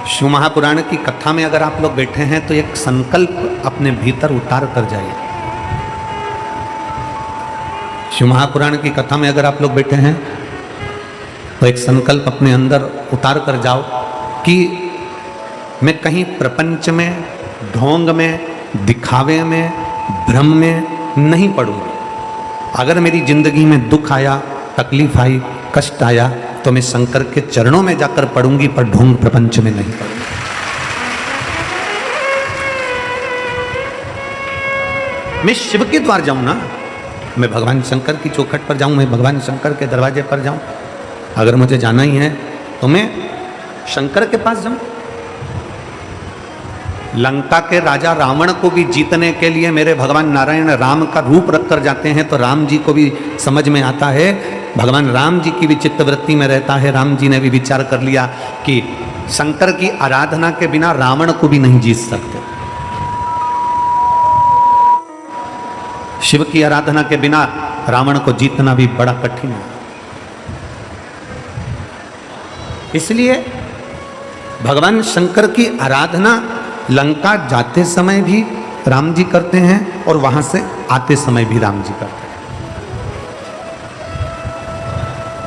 शिव महापुराण की कथा में अगर आप लोग बैठे हैं तो एक संकल्प अपने भीतर उतार कर जाइए। शिव महापुराण की कथा में अगर आप लोग बैठे हैं तो एक संकल्प अपने अंदर उतार कर जाओ कि मैं कहीं प्रपंच में, ढोंग में, दिखावे में, भ्रम में नहीं पड़ूंगा। अगर मेरी जिंदगी में दुख आया, तकलीफ आई, कष्ट आया तो मैं शंकर के चरणों में जाकर पड़ूंगी, पर ढोंग प्रपंच में नहीं पड़ूंगी। मैं शिव के द्वार जाऊं ना, मैं भगवान शंकर की चौखट पर जाऊं, मैं भगवान शंकर के दरवाजे पर जाऊं। अगर मुझे जाना ही है तो मैं शंकर के पास जाऊं। लंका के राजा रावण को भी जीतने के लिए मेरे भगवान नारायण राम का रूप रखकर जाते हैं, तो राम जी को भी समझ में आता है, भगवान राम जी की भी चित्तवृत्ति में रहता है। राम जी ने भी विचार कर लिया कि शंकर की आराधना के बिना रावण को भी नहीं जीत सकते, शिव की आराधना के बिना रावण को जीतना भी बड़ा कठिन है। इसलिए भगवान शंकर की आराधना लंका जाते समय भी राम जी करते हैं और वहां से आते समय भी राम जी करते हैं।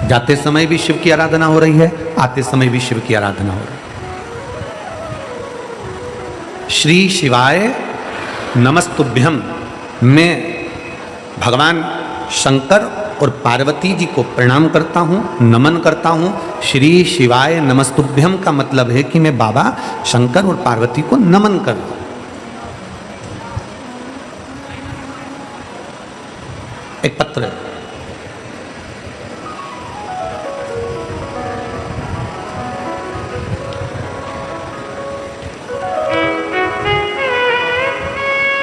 जाते समय भी शिव की आराधना हो रही है, आते समय भी शिव की आराधना हो रही है। श्री शिवाय नमस्तुभ्यम में भगवान शंकर और पार्वती जी को प्रणाम करता हूँ, नमन करता हूँ। श्री शिवाय नमस्तुभ्यम का मतलब है कि मैं बाबा शंकर और पार्वती को नमन कर रहा हूँ। एक पत्र है,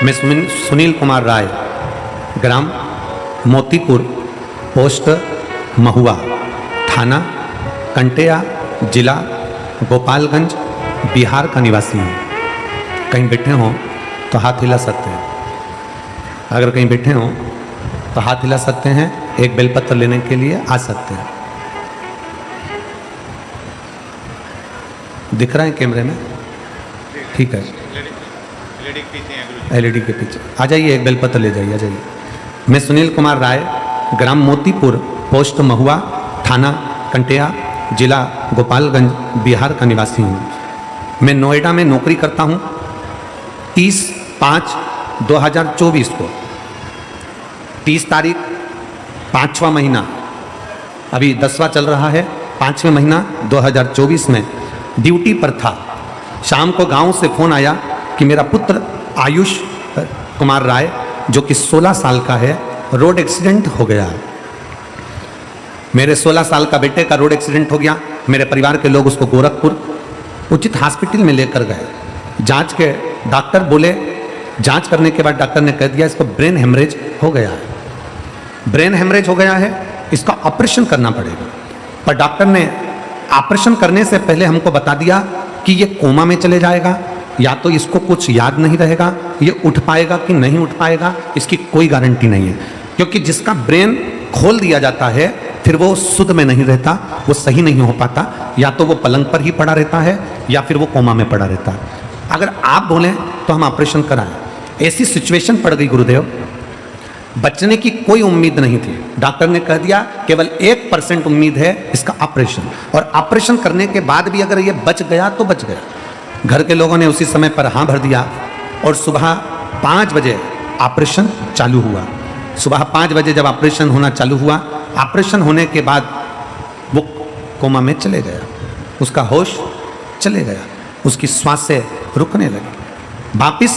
मैं सुनील कुमार राय, ग्राम मोतीपुर, पोस्ट महुआ, थाना कंटेया, जिला गोपालगंज, बिहार का निवासी हूँ। कहीं बैठे हों तो हाथ हिला सकते हैं। अगर कहीं बैठे हों तो हाथ हिला सकते हैं, एक बेलपत्र लेने के लिए आ सकते हैं। दिख रहा है कैमरे में? ठीक है, एलईडी के पीछे आ जाइए, एक बेलपत्र ले जाइए, आ जाइए। मैं सुनील कुमार राय, ग्राम मोतीपुर, पोस्ट महुआ, थाना कंटेया, जिला गोपालगंज, बिहार का निवासी हूँ। मैं नोएडा में नौकरी करता हूँ। 30/5/2024 को, 30 तारीख 5वां महीना, अभी 10वां चल रहा है, 5वें महीना 2024 में ड्यूटी पर था। शाम को गांव से फोन आया कि मेरा पुत्र आयुष कुमार राय, जो कि 16 साल का है, रोड एक्सीडेंट हो गया। मेरे 16 साल का बेटे का रोड एक्सीडेंट हो गया। मेरे परिवार के लोग उसको गोरखपुर उचित हॉस्पिटल में लेकर गए। जांच के डॉक्टर बोले, जांच करने के बाद डॉक्टर ने कह दिया इसको ब्रेन हेमरेज हो गया है, ब्रेन हेमरेज हो गया है, इसका ऑपरेशन करना पड़ेगा। पर डॉक्टर ने ऑपरेशन करने से पहले हमको बता दिया कि ये कोमा में चले जाएगा, या तो इसको कुछ याद नहीं रहेगा, ये उठ पाएगा कि नहीं उठ पाएगा इसकी कोई गारंटी नहीं है। क्योंकि जिसका ब्रेन खोल दिया जाता है फिर वो शुद्ध में नहीं रहता, वो सही नहीं हो पाता, या तो वो पलंग पर ही पड़ा रहता है या फिर वो कोमा में पड़ा रहता है। अगर आप बोलें तो हम ऑपरेशन कराएं। ऐसी सिचुएशन पड़ गई गुरुदेव, बचने की कोई उम्मीद नहीं थी। डॉक्टर ने कह दिया केवल 1% उम्मीद है इसका ऑपरेशन, और ऑपरेशन करने के बाद भी अगर ये बच गया तो बच गया। घर के लोगों ने उसी समय पर हाँ भर दिया और सुबह 5 बजे ऑपरेशन चालू हुआ। सुबह 5 बजे जब ऑपरेशन होना चालू हुआ, ऑपरेशन होने के बाद वो कोमा में चले गया, उसका होश चले गया, उसकी सांसें रुकने लगी। वापिस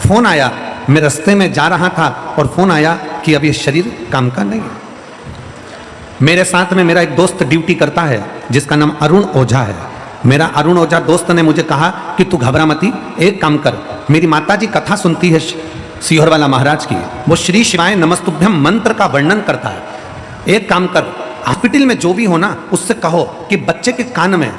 फोन आया, मैं रास्ते में जा रहा था और फोन आया कि अब ये शरीर काम का नहीं है। मेरे साथ में मेरा एक दोस्त ड्यूटी करता है जिसका नाम अरुण ओझा है। मेरा अरुण ओझा दोस्त ने मुझे कहा कि तू घबरा मती, एक काम कर, मेरी माताजी कथा सुनती है सीहोर वाला महाराज की, वो श्री शिवाय नमस्तुभ्यम मंत्र का वर्णन करता है। एक काम कर, हॉस्पिटल में जो भी हो ना उससे कहो कि बच्चे के कान में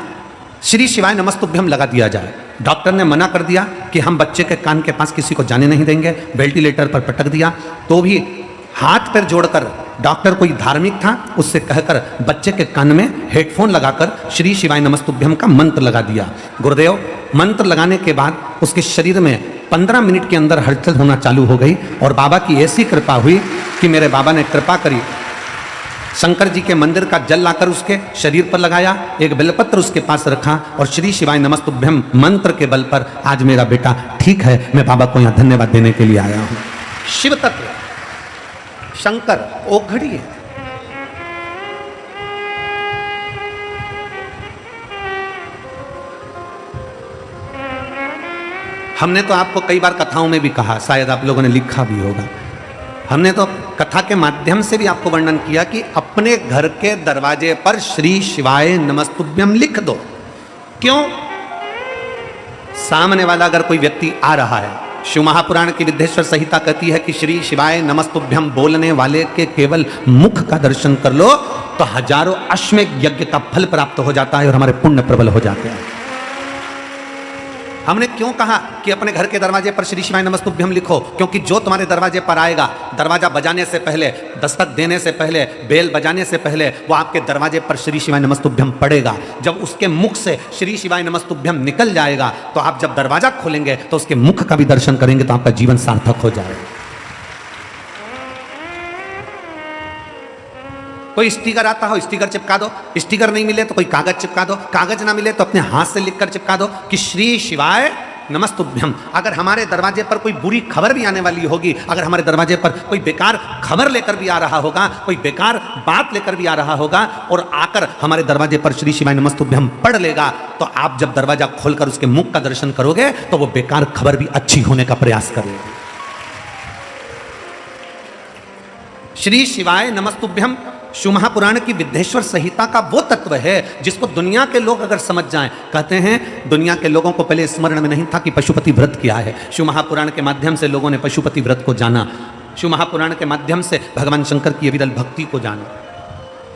श्री शिवाय नमस्तुभ्यम लगा दिया जाए। डॉक्टर ने मना कर दिया कि हम बच्चे के कान के पास किसी को जाने नहीं देंगे, वेंटिलेटर पर पटक दिया, तो भी हाथ पैर जोड़कर डॉक्टर कोई धार्मिक था, उससे कहकर बच्चे के कान में हेडफोन लगाकर श्री शिवाय नमस्तुभ्यम का मंत्र लगा दिया। गुरुदेव, मंत्र लगाने के बाद उसके शरीर में 15 मिनट के अंदर हलचल होना चालू हो गई और बाबा की ऐसी कृपा हुई कि मेरे बाबा ने कृपा करी, शंकर जी के मंदिर का जल लाकर उसके शरीर पर लगाया, एक बेलपत्र उसके पास रखा और श्री शिवाय नमस्तुभ्यम मंत्र के बल पर आज मेरा बेटा ठीक है। मैं बाबा को यहाँ धन्यवाद देने के लिए आया हूँ। शिव तत्व, शंकर ओघड़ी है। हमने तो आपको कई बार कथाओं में भी कहा, शायद आप लोगों ने लिखा भी होगा, हमने तो कथा के माध्यम से भी आपको वर्णन किया कि अपने घर के दरवाजे पर श्री शिवाय नमस्तुभ्यम लिख दो। क्यों? सामने वाला अगर कोई व्यक्ति आ रहा है, शिव महापुराण की विद्येश्वर संहिता कहती है कि श्री शिवाय नमस्तुभ्यम बोलने वाले के केवल मुख का दर्शन कर लो तो हजारों अश्वमेध यज्ञ का फल प्राप्त हो जाता है और हमारे पुण्य प्रबल हो जाते हैं। हमने क्यों कहा कि अपने घर के दरवाजे पर श्री शिवाय नमस्तुभ्यम लिखो? क्योंकि जो तुम्हारे दरवाजे पर आएगा, दरवाजा बजाने से पहले, दस्तक देने से पहले, बेल बजाने से पहले वो आपके दरवाजे पर श्री शिवाय नमस्तुभ्यम पड़ेगा। जब उसके मुख से श्री शिवाय नमस्तुभ्यम निकल जाएगा तो आप जब दरवाजा खोलेंगे तो उसके मुख का भी दर्शन करेंगे तो आपका जीवन सार्थक हो जाएगा। कोई स्टिकर आता हो, स्टिकर चिपका दो, स्टिकर नहीं मिले तो कोई कागज चिपका दो, कागज ना मिले तो अपने हाथ से लिखकर चिपका दो कि श्री शिवाय नमस्तुभ्यम। अगर हमारे दरवाजे पर कोई बुरी खबर भी आने वाली होगी, अगर हमारे दरवाजे पर कोई बेकार खबर लेकर भी आ रहा होगा, कोई बेकार बात लेकर भी आ रहा होगा और आकर हमारे दरवाजे पर श्री शिवाय नमस्तुभ्यम पढ़ लेगा तो आप जब दरवाजा खोलकर उसके मुख का दर्शन करोगे तो वो बेकार खबर भी अच्छी होने का प्रयास करेगी। श्री शिवाय नमस्तुभ्यम शिव महापुराण की विद्येश्वर संहिता का वो तत्व है जिसको दुनिया के लोग अगर समझ जाएं, कहते हैं दुनिया के लोगों को पहले स्मरण में नहीं था कि पशुपति व्रत क्या है। शिव महापुराण के माध्यम से लोगों ने पशुपति व्रत को जाना, शिव महापुराण के माध्यम से भगवान शंकर की अविरल भक्ति को जाना,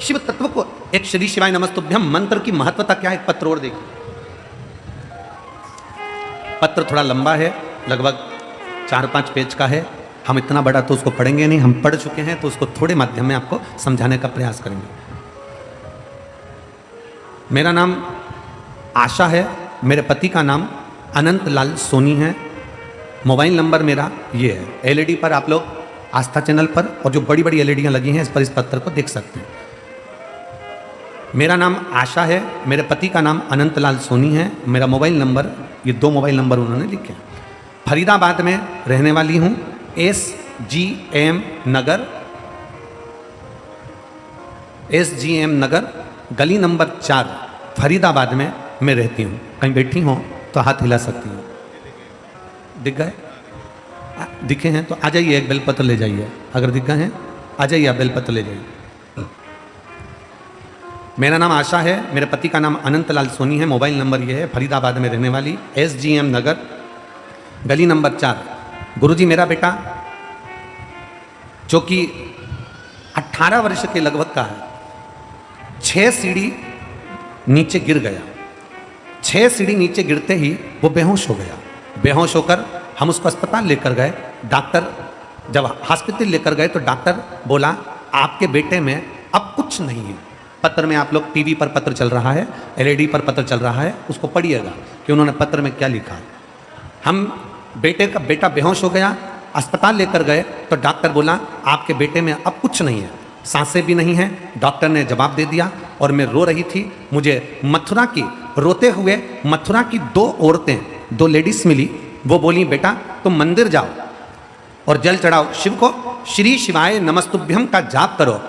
शिव तत्व को। एक श्री शिवाय नमस्तुभ्यम मंत्र की महत्वता क्या है, एक पत्र और देखिए। पत्र थोड़ा लंबा है, लगभग 4-5 पेज का है। हम इतना बड़ा तो उसको पढ़ेंगे नहीं, हम पढ़ चुके हैं तो उसको थोड़े माध्यम में आपको समझाने का प्रयास करेंगे। मेरा नाम आशा है, मेरे पति का नाम अनंत लाल सोनी है। मोबाइल नंबर मेरा ये है। एलईडी पर आप लोग आस्था चैनल पर और जो बड़ी बड़ी एलईडियां लगी हैं इस पर इस पत्र को देख सकते हैं। मेरा नाम आशा है, मेरे पति का नाम अनंत लाल सोनी है। मेरा मोबाइल नंबर, ये 2 मोबाइल नंबर उन्होंने लिखे। फरीदाबाद में रहने वाली हूँ, SGM नगर, SGM नगर, गली नंबर 4, फरीदाबाद में मैं रहती हूँ। कहीं बैठी हो तो हाथ हिला सकती हूँ। दिख गए? दिखे हैं तो आ जाइए, एक बेलपत्र ले जाइए। अगर दिख गए हैं आ जाइए, आप बेलपत्र ले जाइए। मेरा नाम आशा है, मेरे पति का नाम अनंत लाल सोनी है। मोबाइल नंबर ये है, फरीदाबाद में रहने वाली, SGM नगर, गली नंबर 4। गुरुजी, मेरा बेटा जो कि 18 वर्ष के लगभग का है, 6 सीढ़ी नीचे गिर गया। 6 सीढ़ी नीचे गिरते ही वो बेहोश हो गया। बेहोश होकर हम उसको अस्पताल लेकर गए। डॉक्टर जब हॉस्पिटल लेकर गए तो डॉक्टर बोला आपके बेटे में अब कुछ नहीं है। पत्र में आप लोग, टीवी पर पत्र चल रहा है, एलईडी पर पत्र चल रहा है, उसको पढ़िएगा कि उन्होंने पत्र में क्या लिखा है। हम बेटा बेहोश हो गया, अस्पताल लेकर गए तो डॉक्टर बोला आपके बेटे में अब कुछ नहीं है, सांसें भी नहीं हैं। डॉक्टर ने जवाब दे दिया और मैं रो रही थी। मुझे मथुरा की, रोते हुए मथुरा की 2 औरतें, 2 लेडीज मिली। वो बोली बेटा तुम मंदिर जाओ और जल चढ़ाओ, शिव को श्री शिवाय नमस्तुभ्यम का जाप करो।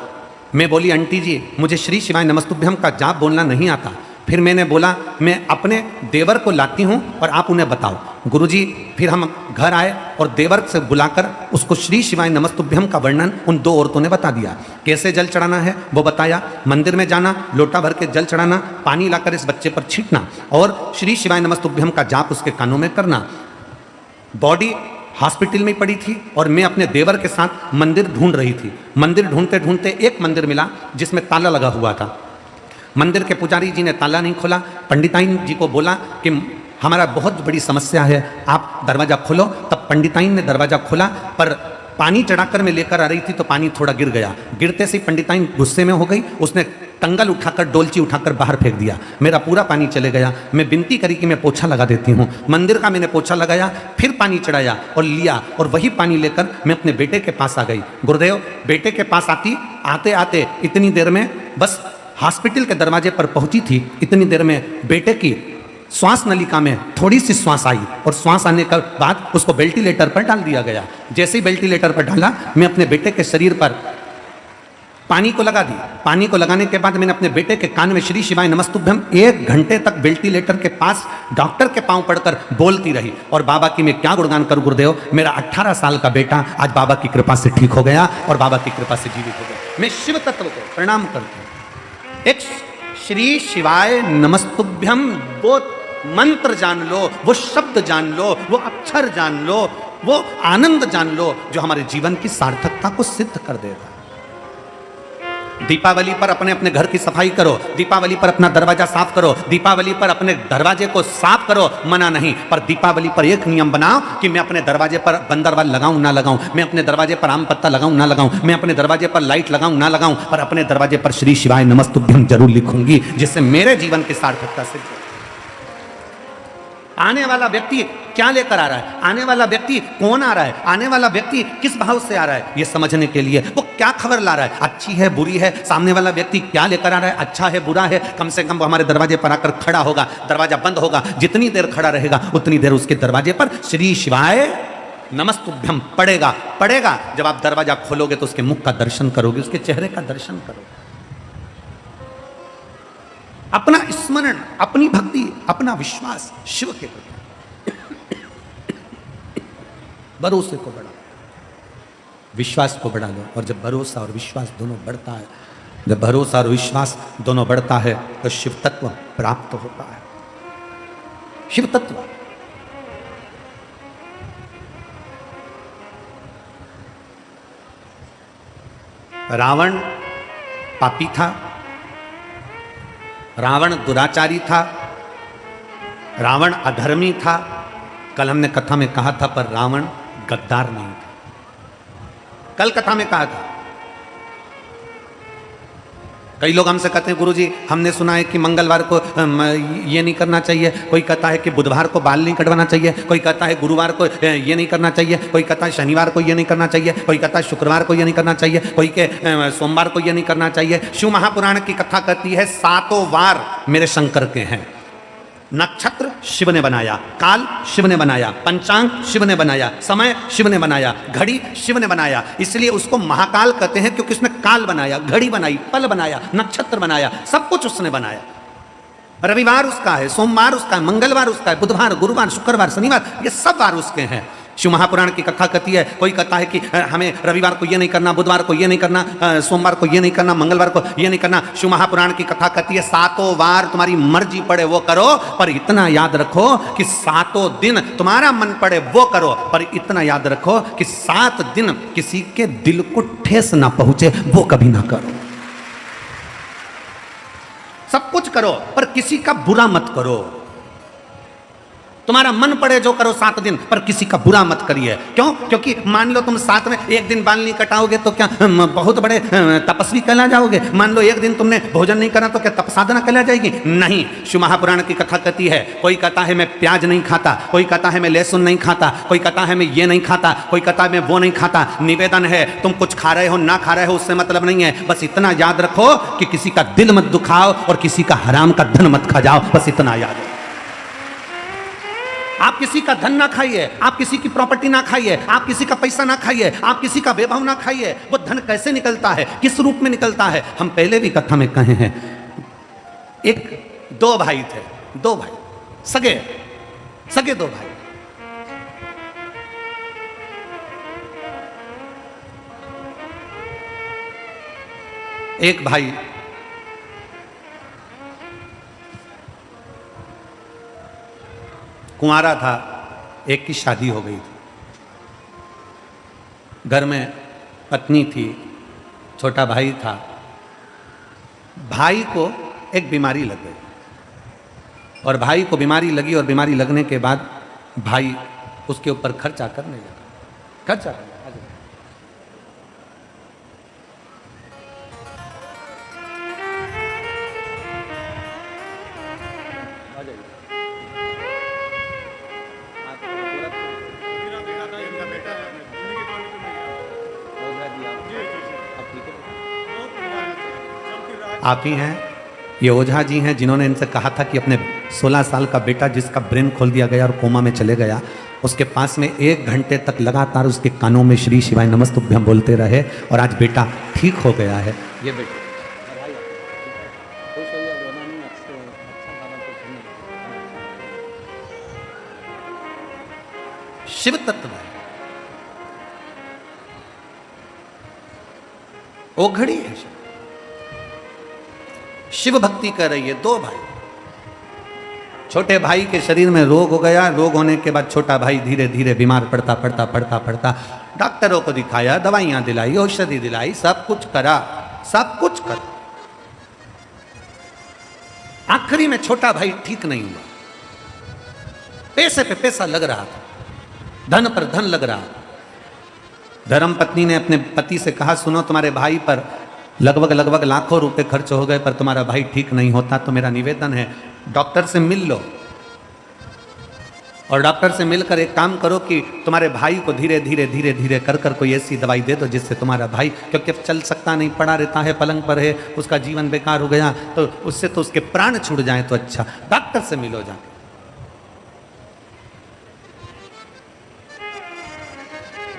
मैं बोली आंटी जी मुझे श्री शिवाय नमस्तुभ्यम का जाप बोलना नहीं आता। फिर मैंने बोला मैं अपने देवर को लाती हूँ और आप उन्हें बताओ। गुरुजी, फिर हम घर आए और देवर से बुलाकर उसको श्री शिवाय नमस्तुभ्यम का वर्णन उन 2 औरतों ने बता दिया। कैसे जल चढ़ाना है वो बताया। मंदिर में जाना, लोटा भर के जल चढ़ाना, पानी लाकर इस बच्चे पर छींटना और श्री शिवाय नमस्तुभ्यम का जाप उसके कानों में करना। बॉडी हॉस्पिटल में पड़ी थी और मैं अपने देवर के साथ मंदिर ढूंढ रही थी। मंदिर ढूंढते ढूंढते एक मंदिर मिला जिसमें ताला लगा हुआ था। मंदिर के पुजारी जी ने ताला नहीं खोला। पंडिताइन जी को बोला कि हमारा बहुत बड़ी समस्या है, आप दरवाज़ा खोलो। तब पंडिताइन ने दरवाज़ा खोला पर पानी चढ़ाकर मैं लेकर आ रही थी तो पानी थोड़ा गिर गया। गिरते से पंडिताइन गुस्से में हो गई, उसने टंगल उठाकर डोलची उठाकर बाहर फेंक दिया, मेरा पूरा पानी चले गया। मैं विनती करी कि मैं पोछा लगा देती हूँ, मंदिर का मैंने पोछा लगाया, फिर पानी चढ़ाया और लिया और वही पानी लेकर मैं अपने बेटे के पास आ गई। गुरुदेव, बेटे के पास आते आते इतनी देर में बस हॉस्पिटल के दरवाजे पर पहुंची थी, इतनी देर में बेटे की श्वास नलिका में थोड़ी सी श्वास आई और श्वास आने के बाद उसको वेंटिलेटर पर डाल दिया गया। जैसे ही वेंटिलेटर पर डाला, मैं अपने बेटे के शरीर पर पानी को लगा दी। पानी को लगाने के बाद मैंने अपने बेटे के कान में श्री शिवाय नमस्तुभ्यम 1 घंटे तक वेंटिलेटर के पास डॉक्टर के पांव पड़कर बोलती रही। और बाबा की मैं क्या गुणगान करूं गुरुदेव, मेरा 18 साल का बेटा आज बाबा की कृपा से ठीक हो गया और बाबा की कृपा से जीवित हो गया। मैं शिव तत्व को प्रणाम करता हूं। एक श्री शिवाय नमस्तुभ्यम, वो मंत्र जान लो, वो शब्द जान लो, वो अक्षर जान लो, वो आनंद जान लो जो हमारे जीवन की सार्थकता को सिद्ध कर देगा। दीपावली पर अपने अपने घर की सफाई करो, दीपावली पर अपना दरवाजा साफ करो, दीपावली पर अपने दरवाजे को साफ करो, मना नहीं। पर दीपावली पर एक नियम बनाओ कि मैं अपने दरवाजे पर बंदरवाल लगाऊं ना लगाऊं, मैं अपने दरवाजे पर आम पत्ता लगाऊं ना लगाऊं, मैं अपने दरवाजे पर लाइट लगाऊं ना लगाऊं, पर अपने दरवाजे पर श्री शिवाय नमस्तुभ्यम जरूर लिखूंगी, जिससे मेरे जीवन की सार्थकता सिद्ध हो। आने वाला व्यक्ति क्या लेकर आ रहा है, आने वाला व्यक्ति कौन आ रहा है, आने वाला व्यक्ति किस भाव से आ रहा है, यह समझने के लिए वो क्या खबर ला रहा है, अच्छी है बुरी है, सामने वाला व्यक्ति क्या लेकर आ रहा है, अच्छा है बुरा है, कम से कम वो हमारे दरवाजे पर आकर खड़ा होगा। दरवाजा बंद होगा, जितनी देर खड़ा रहेगा उतनी देर उसके दरवाजे पर श्री शिवाय नमस्तुभ्यम पड़ेगा। जब आप दरवाजा खोलोगे तो उसके मुख का दर्शन करोगे, उसके चेहरे का दर्शन करोगे। अपना स्मरण, अपनी भक्ति, अपना विश्वास शिव के प्रति, भरोसे को बढ़ाओ, विश्वास को बढ़ा लो। और जब भरोसा और विश्वास दोनों बढ़ता है, जब भरोसा और विश्वास दोनों बढ़ता है तो शिव तत्व प्राप्त होता है। शिव तत्व रावण पापी था, रावण दुराचारी था, रावण अधर्मी था। कल हमने कथा में कहा था, पर रावण गद्दार नहीं था। कल कथा में कहा था। कई लोग हमसे कहते हैं गुरुजी हमने सुना है कि मंगलवार को ये नहीं करना चाहिए, कोई कहता है कि बुधवार को बाल नहीं कटवाना चाहिए, कोई कहता है गुरुवार को ये नहीं करना चाहिए, कोई कहता है शनिवार को ये नहीं करना चाहिए, कोई कहता है शुक्रवार को ये नहीं करना चाहिए, कोई के सोमवार को ये नहीं करना चाहिए। शिव महापुराण की कथा कहती है 7 वार मेरे शंकर के हैं। नक्षत्र शिव ने बनाया, काल शिव ने बनाया, पंचांग शिव ने बनाया, समय शिव ने बनाया, घड़ी शिव ने बनाया। इसलिए उसको महाकाल कहते हैं क्योंकि उसने काल बनाया, घड़ी बनाई, पल बनाया, नक्षत्र बनाया, सब कुछ उसने बनाया। रविवार उसका है, सोमवार उसका है, मंगलवार उसका है, बुधवार, गुरुवार, शुक्रवार, शनिवार, ये सब वार उसके हैं। शिव महापुराण की कथा कहती है, कोई कहता है कि हमें रविवार को ये नहीं करना, बुधवार को ये नहीं करना, सोमवार को ये नहीं करना, मंगलवार को ये नहीं करना। शिव महापुराण की कथा कहती है 7 वार तुम्हारी मर्जी पड़े वो करो, पर इतना याद रखो कि 7 दिन तुम्हारा मन पड़े वो करो, पर इतना याद रखो कि 7 दिन किसी के दिल को ठेस ना पहुंचे वो कभी ना करो। सब कुछ करो पर किसी का बुरा मत करो। तुम्हारा मन पड़े जो करो 7 दिन, पर किसी का बुरा मत करिए। क्यों? क्योंकि मान लो तुम 7 में एक दिन बाल नहीं कटाओगे तो क्या बहुत बड़े तपस्वी कहला जाओगे? मान लो एक दिन तुमने भोजन नहीं करा तो क्या तपसाधना कहला जाएगी? नहीं। शिव महापुराण की कथा कहती है, कोई कहता है मैं प्याज नहीं खाता, कोई कहता है मैं लहसुन नहीं खाता, कोई कहता है मैं ये नहीं खाता, कोई कहता है मैं वो नहीं खाता। निवेदन है, तुम कुछ खा रहे हो ना खा रहे हो उससे मतलब नहीं है, बस इतना याद रखो कि किसी का दिल मत दुखाओ और किसी का हराम का धन मत खा जाओ, बस इतना याद रखो। आप किसी का धन ना खाइए, आप किसी की प्रॉपर्टी ना खाइए, आप किसी का पैसा ना खाइए, आप किसी का वैभव ना खाइए। वो धन कैसे निकलता है, किस रूप में निकलता है, हम पहले भी कथा में कहे हैं। 2 भाई थे, 2 भाई सगे 2 भाई। एक भाई कुंवारा था, एक की शादी हो गई थी, घर में पत्नी थी, छोटा भाई था। भाई को एक बीमारी लग गई और भाई को बीमारी लगी और बीमारी लगने के बाद भाई उसके ऊपर खर्चा करने लगा। आप ही हैं, ये ओझा जी हैं जिन्होंने इनसे कहा था कि अपने 16 साल का बेटा जिसका ब्रेन खोल दिया गया और कोमा में चले गया, उसके पास में 1 घंटे तक लगातार उसके कानों में श्री शिवाय नमस्तुभ्यम बोलते रहे और आज बेटा ठीक हो गया है। ये बेटा शिव तत्व है, ओघड़ी है। शिव भक्ति कर रही है। 2 भाई, छोटे भाई के शरीर में रोग हो गया। रोग होने के बाद छोटा भाई धीरे धीरे बीमार पड़ता डॉक्टरों को दिखाया, दवाइयां दिलाई, औषधि दिलाई, सब कुछ करा। आखिरी में छोटा भाई ठीक नहीं हुआ। पैसे पे पैसा लग रहा था, धन पर धन लग रहा। धर्म पत्नी ने अपने पति से कहा, सुनो तुम्हारे भाई पर लगभग लाखों रुपए खर्च हो गए, पर तुम्हारा भाई ठीक नहीं होता, तो मेरा निवेदन है डॉक्टर से मिल लो और डॉक्टर से मिलकर एक काम करो कि तुम्हारे भाई को धीरे धीरे कर कोई ऐसी दवाई दे दो जिससे तुम्हारा भाई, क्योंकि चल सकता नहीं, पड़ा रहता है, पलंग पर है, उसका जीवन बेकार हो गया, तो उससे तो उसके प्राण छूट जाए तो अच्छा। डॉक्टर से मिलो जाके।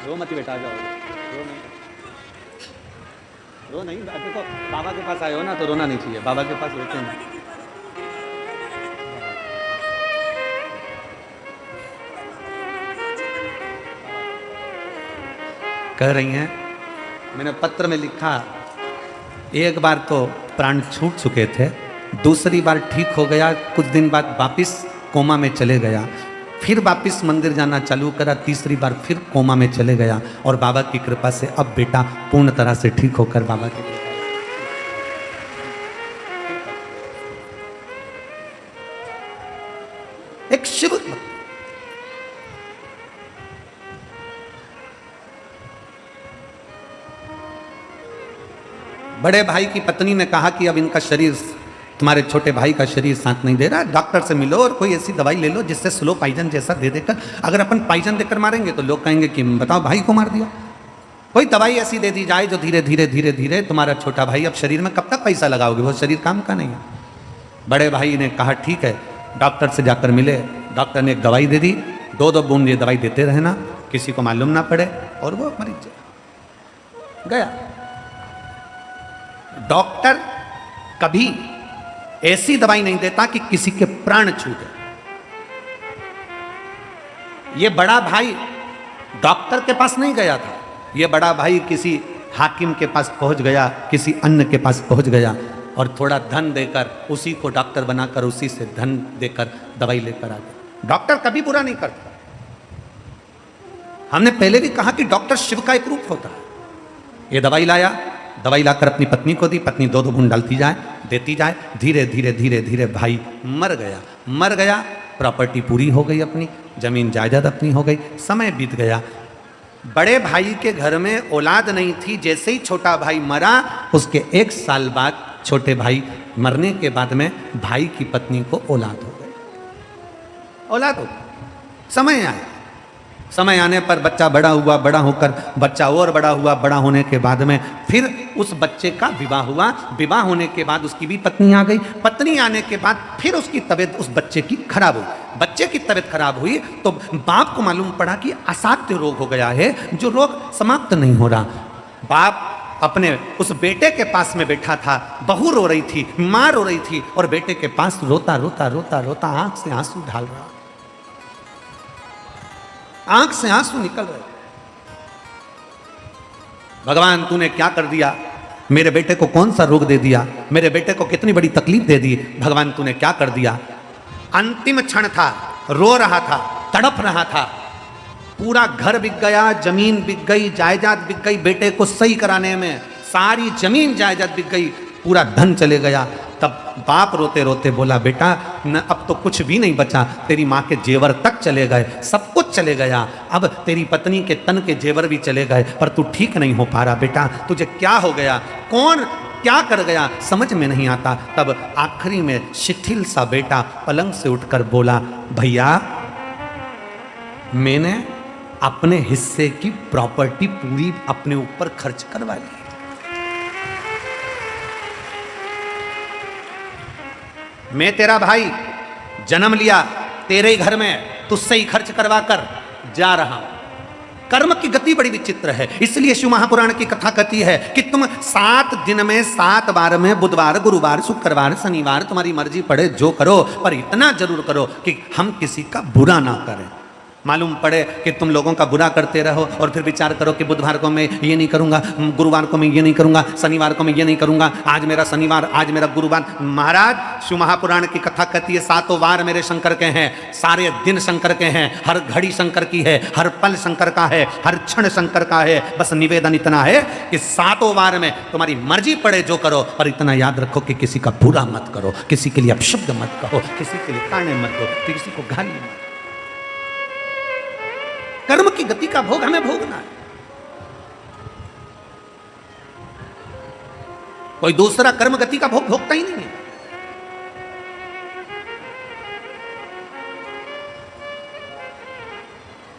रो मत बेटा, जाओ, रो नहीं। देखो बाबा के पास आए हो ना, तो रोना नहीं चाहिए। बाबा के पास रोते नहीं। कह रही हैं, मैंने पत्र में लिखा, एक बार तो प्राण छूट चुके थे, दूसरी बार ठीक हो गया, कुछ दिन बाद वापिस कोमा में चले गया, फिर वापिस मंदिर जाना चालू करा, तीसरी बार फिर कोमा में चले गया, और बाबा की कृपा से अब बेटा पूर्ण तरह से ठीक होकर बाबा के एक शिव। बड़े भाई की पत्नी ने कहा कि अब इनका शरीर, तुम्हारे छोटे भाई का शरीर साथ नहीं दे रहा, डॉक्टर से मिलो और कोई ऐसी दवाई ले लो जिससे स्लो पॉइजन जैसा दे देकर, अगर अपन पॉइजन देकर मारेंगे तो लोग कहेंगे कि बताओ भाई को मार दिया। कोई दवाई ऐसी दे दी जाए जो धीरे धीरे तुम्हारा छोटा भाई, अब शरीर में कब तक पैसा लगाओगे, वो शरीर काम का नहीं है। बड़े भाई ने कहा ठीक है, डॉक्टर से जाकर मिले, डॉक्टर ने एक दवाई दे दी, 2 बूंद ये दवाई देते रहना, किसी को मालूम ना पड़े, और वो मरीज गया। डॉक्टर कभी ऐसी दवाई नहीं देता कि किसी के प्राण छूटे। ये बड़ा भाई डॉक्टर के पास नहीं गया था, ये बड़ा भाई किसी हाकिम के पास पहुंच गया, किसी अन्य के पास पहुंच गया और थोड़ा धन देकर उसी को डॉक्टर बनाकर उसी से धन देकर दवाई लेकर आ गया। डॉक्टर कभी बुरा नहीं करता। हमने पहले भी कहा कि डॉक्टर शिव का एक रूप होता है। ये दवाई लाया, दवाई लाकर अपनी पत्नी को दी, पत्नी 2 बूंद डालती जाए, देती जाए, धीरे धीरे भाई मर गया। प्रॉपर्टी पूरी हो गई, अपनी जमीन जायदाद अपनी हो गई, समय बीत गया। बड़े भाई के घर में औलाद नहीं थी, जैसे ही छोटा भाई मरा उसके 1 साल बाद छोटे भाई मरने के बाद में भाई की पत्नी को औलाद हो गई। समय आने पर बच्चा बड़ा हुआ, बड़ा होकर बच्चा और बड़ा हुआ, बड़ा होने के बाद में फिर उस बच्चे का विवाह हुआ, विवाह होने के बाद उसकी भी पत्नी आ गई, पत्नी आने के बाद फिर उसकी तबीयत उस बच्चे की खराब हुई। बच्चे की तबीयत खराब हुई तो बाप को मालूम पड़ा कि असाध्य रोग हो गया है, जो रोग समाप्त नहीं हो रहा। बाप अपने उस बेटे के पास में बैठा था, बहू रो रही थी, माँ रो रही थी, और बेटे के पास रोता आंख से आंसू ढाल रहा, आंख से आंसू निकल रहे। भगवान तूने क्या कर दिया, मेरे बेटे को कौन सा रोग दे दिया, मेरे बेटे को कितनी बड़ी तकलीफ दे दी, भगवान तूने क्या कर दिया। अंतिम क्षण था, रो रहा था, तड़प रहा था, पूरा घर बिक गया, जमीन बिक गई, जायदाद बिक गई, बेटे को सही कराने में सारी जमीन जायदाद बिक गई, पूरा धन चले गया। तब बाप रोते रोते बोला, बेटा न अब तो कुछ भी नहीं बचा, तेरी माँ के जेवर तक चले गए, सब कुछ चले गया, अब तेरी पत्नी के तन के जेवर भी चले गए, पर तू ठीक नहीं हो पा रहा बेटा, तुझे क्या हो गया, कौन क्या कर गया, समझ में नहीं आता। तब आखिरी में शिथिल सा बेटा पलंग से उठकर बोला, भैया मैंने अपने हिस्से की प्रॉपर्टी पूरी अपने ऊपर खर्च करवा ली। मैं तेरा भाई, जन्म लिया तेरे ही घर में, तुझसे ही खर्च करवा कर जा रहा हूं। कर्म की गति बड़ी विचित्र है, इसलिए शिव महापुराण की कथा कहती है कि तुम 7 दिन में 7 बार में, बुधवार, गुरुवार, शुक्रवार, शनिवार, तुम्हारी मर्जी पड़े जो करो, पर इतना जरूर करो कि हम किसी का बुरा ना करें। मालूम पड़े कि तुम लोगों का बुरा करते रहो और फिर विचार करो कि बुधवार को मैं ये नहीं करूंगा, गुरुवार को मैं ये नहीं करूंगा, शनिवार को मैं ये नहीं करूंगा, आज मेरा शनिवार, आज मेरा गुरुवार। महाराज शिव महापुराण की कथा कहती है 7 वार मेरे शंकर के हैं, सारे दिन शंकर के हैं, हर घड़ी शंकर की है, हर पल शंकर का है, हर क्षण शंकर का है। बस निवेदन इतना है कि 7 वार में तुम्हारी मर्जी पड़े जो करो, पर इतना याद रखो कि किसी का बुरा मत करो, किसी के लिए अपशब्द मत कहो, किसी के लिए ताने मत दो, किसी को गाली मत। कर्म की गति का भोग हमें भोगना है, कोई दूसरा कर्म गति का भोग भोगता ही नहीं है।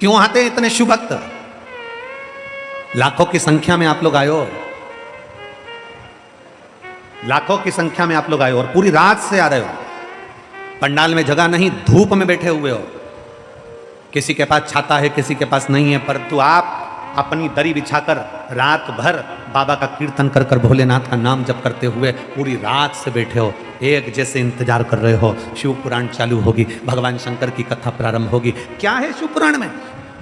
क्यों आते हैं इतने शुभ भक्त? लाखों की संख्या में आप लोग आए हो, लाखों की संख्या में आप लोग आए हो और पूरी रात से आ रहे हो। पंडाल में जगह नहीं, धूप में बैठे हुए हो, किसी के पास छाता है, किसी के पास नहीं है, परंतु आप अपनी दरी बिछाकर रात भर बाबा का कीर्तन कर कर भोलेनाथ का नाम जप करते हुए पूरी रात से बैठे हो, एक जैसे इंतजार कर रहे हो। शिव पुराण चालू होगी, भगवान शंकर की कथा प्रारंभ होगी। क्या है शिव पुराण में?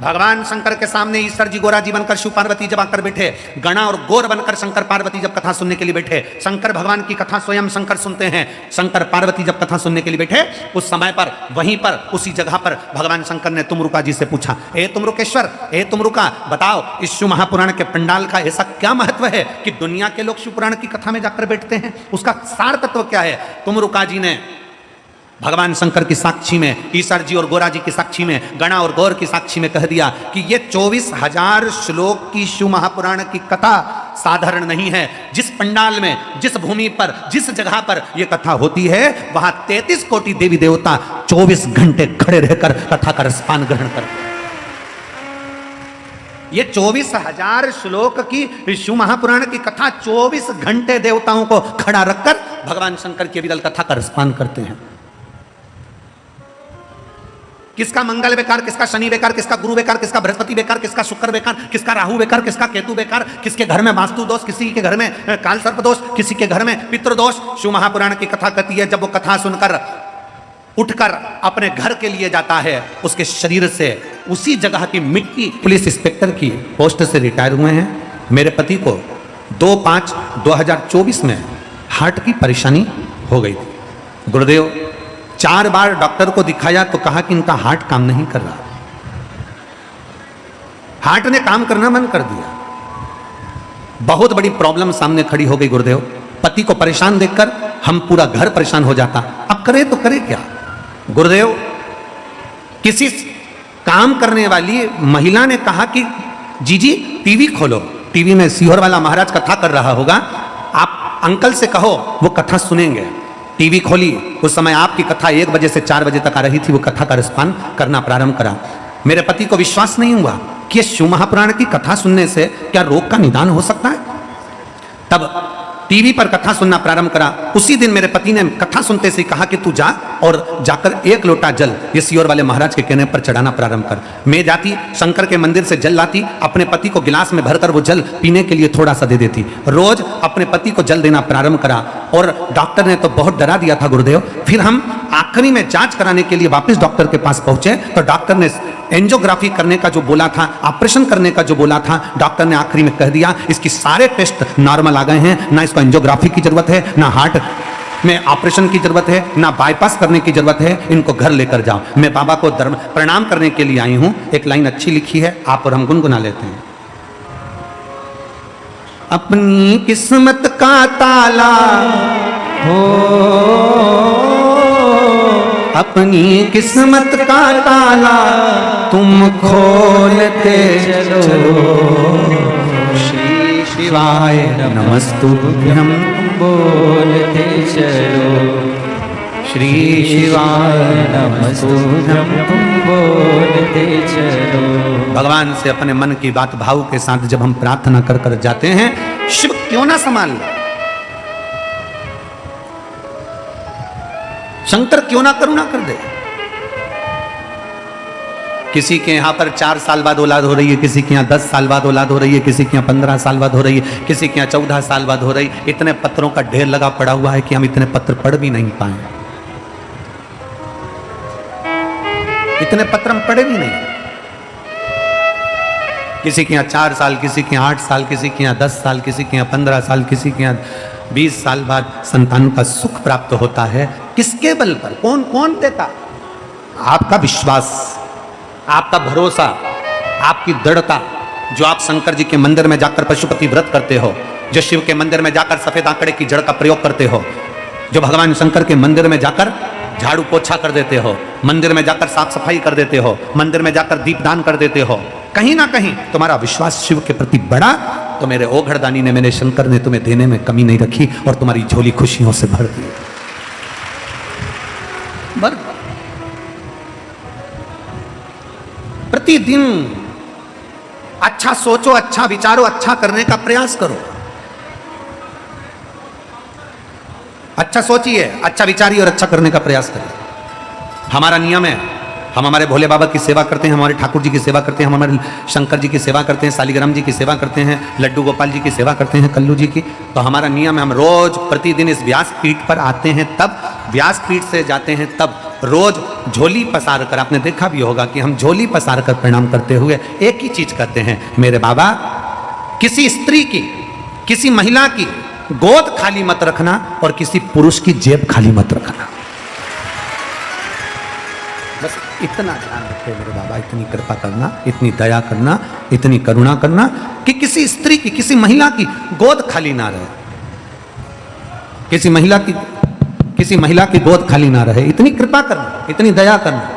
भगवान शंकर के सामने ईश्वर जी गोरा जी बनकर शिव पार्वती जब आकर बैठे, गणा और गोर बनकर शंकर पार्वती जब कथा सुनने के लिए बैठे, शंकर भगवान की कथा स्वयं शंकर सुनते हैं। शंकर पार्वती जब कथा सुनने के लिए बैठे, उस समय पर वहीं पर उसी जगह पर भगवान शंकर ने तुमरुका जी से पूछा, ए तुमरुकेश्वर, ए तुमरुका, बताओ इस शिव महापुराण के पंडाल का ऐसा क्या महत्व है कि दुनिया के लोग शिव पुराण की कथा में जाकर बैठते हैं? उसका सार तत्व क्या है? तुमरुका जी ने भगवान शंकर की साक्षी में, ईश्वर जी और गोरा जी की साक्षी में, गणा और गौर की साक्षी में कह दिया कि ये 24,000 श्लोक की शिव महापुराण की कथा साधारण नहीं है। जिस पंडाल में, जिस भूमि पर, जिस जगह पर यह कथा होती है, वहां 33 कोटि देवी देवता 24 घंटे खड़े रहकर कथा का रसपान ग्रहण करते हैं। ये 24,000 श्लोक की शिव महापुराण की कथा 24 घंटे देवताओं को खड़ा रखकर भगवान शंकर की विरल कथा का रसपान करते हैं। किसका मंगल बेकार, किसका शनि बेकार, किसका गुरु बेकार, किसका बृहस्पति बेकार, किसका शुक्र बेकार, किसका राहु बेकार, किसका केतु बेकार, किसके घर में वास्तु दोष, किसी के घर में काल सर्प दोष, किसी के घर में पितृदोष। शिव महापुराण की कथा कहती है, जब वो कथा सुनकर उठकर अपने घर के लिए जाता है, उसके शरीर से उसी जगह की मिट्टी, पुलिस इंस्पेक्टर की पोस्ट से रिटायर हुए हैं। मेरे पति को 2/5/2024 में हार्ट की परेशानी हो गई थी। गुरुदेव 4 बार डॉक्टर को दिखाया तो कहा कि इनका हार्ट काम नहीं कर रहा। हार्ट ने काम करना बंद कर दिया। बहुत बड़ी प्रॉब्लम सामने खड़ी हो गई गुरुदेव। पति को परेशान देखकर हम पूरा घर परेशान हो जाता। अब करे तो करे क्या? गुरुदेव किसी काम करने वाली महिला ने कहा कि जीजी टीवी खोलो, टीवी में सीहोर वाला महाराज कथा कर रहा होगा, आप अंकल से कहो वो कथा सुनेंगे। टीवी खोली, उस समय आपकी कथा 1 बजे से 4 बजे तक आ रही थी। वो कथा का रसपान करना प्रारंभ करा। मेरे पति को विश्वास नहीं हुआ कि ये शिव महापुराण की कथा सुनने से क्या रोग का निदान हो सकता है। तब टीवी पर कथा सुनना प्रारंभ करा। उसी दिन मेरे पति ने कथा सुनते से कहा कि तू जा और जाकर 1 लोटा जल ये सीहोर वाले महाराज के कहने पर चढ़ाना प्रारंभ कर। मैं जाती, शंकर के मंदिर से जल लाती, अपने पति को गिलास में भरकर वो जल पीने के लिए थोड़ा सा दे देती। रोज अपने पति को जल देना प्रारंभ करा और डॉक्टर ने तो बहुत डरा दिया था गुरुदेव। फिर हम आखिरी में जांच कराने के लिए वापस डॉक्टर के पास पहुंचे तो डॉक्टर ने एंजियोग्राफी करने का जो बोला था, ऑपरेशन करने का जो बोला था, डॉक्टर ने आखिरी में कह दिया इसकी सारे टेस्ट नॉर्मल आ गए हैं, ना इसको एंजियोग्राफी की जरूरत है, ना हार्ट में ऑपरेशन की जरूरत है, ना बाईपास करने की जरूरत है, इनको घर लेकर जाओ। मैं बाबा को प्रणाम करने के लिए आई हूं। एक लाइन अच्छी लिखी है, आप और हम गुनगुना लेते हैं। अपनी किस्मत का ताला हो, अपनी किस्मत का ताला तुम खोलते चलो। श्री शिवाय नमस्तुभ्यं बोलते चलो। श्री शिवाय नमस्तुभ्यं बोलते चलो। भगवान से अपने मन की बात भाव के साथ जब हम प्रार्थना कर कर जाते हैं, शिव क्यों ना संभाल ले। शंकर क्यों ना करुणा कर दे। किसी के यहां पर 4 साल बाद औलाद हो रही है, किसी के यहां 10 साल बाद औलाद हो रही है, किसी के यहां 15 साल बाद हो रही है, किसी के यहां 14 साल बाद हो रही। इतने पत्रों का ढेर लगा पड़ा हुआ है कि हम इतने पत्र पढ़ भी नहीं पाए। इतने पत्र हम पढ़े भी नहीं। किसी के यहाँ 4 साल, किसी के यहाँ 8 साल, किसी के यहाँ 10 साल, किसी के यहाँ 15 साल, किसी के यहाँ 20 साल बाद संतान का सुख प्राप्त होता है। किसके बल पर? कौन कौन देता? आपका विश्वास, आपका भरोसा, आपकी दृढ़ता। जो आप शंकर जी के मंदिर में जाकर पशुपति व्रत करते हो, जो शिव के मंदिर में जाकर सफेद आंकड़े की जड़ का प्रयोग करते हो, जो भगवान शंकर के मंदिर में जाकर झाड़ू पोछा कर देते हो, मंदिर में जाकर साफ सफाई कर देते हो, मंदिर में जाकर दीपदान कर देते हो, कहीं ना कहीं तुम्हारा विश्वास शिव के प्रति बढ़ा तो मेरे ओघड़दानी ने, मेरे शंकर ने तुम्हें देने में कमी नहीं रखी और तुम्हारी झोली खुशियों से भर दी। प्रतिदिन अच्छा सोचो, अच्छा विचारो, अच्छा करने का प्रयास करो। अच्छा सोचिए, अच्छा विचारिए और अच्छा करने का प्रयास करिए। हमारा नियम है, हम हमारे भोले बाबा की सेवा करते हैं, हमारे ठाकुर जी की सेवा करते हैं, हम हमारे शंकर जी की सेवा करते हैं, सालिग्राम जी की सेवा करते हैं, लड्डू गोपाल जी की सेवा करते हैं, कल्लू जी की। तो हमारा नियम है, हम रोज प्रतिदिन इस व्यासपीठ पर आते हैं, तब व्यासपीठ से जाते हैं, तब रोज झोली पसार कर, आपने देखा भी होगा कि हम झोली पसार कर प्रणाम करते हुए एक ही चीज कहते हैं, मेरे बाबा किसी स्त्री की, किसी महिला की गोद खाली मत रखना और किसी पुरुष की जेब खाली मत रखना। बस इतना ध्यान रखे मेरे बाबा, इतनी कृपा करना, इतनी दया करना, इतनी करुणा करना कि किसी स्त्री की, किसी महिला की गोद खाली ना रहे, किसी महिला की गोद खाली ना रहे। इतनी कृपा करना, इतनी दया करना,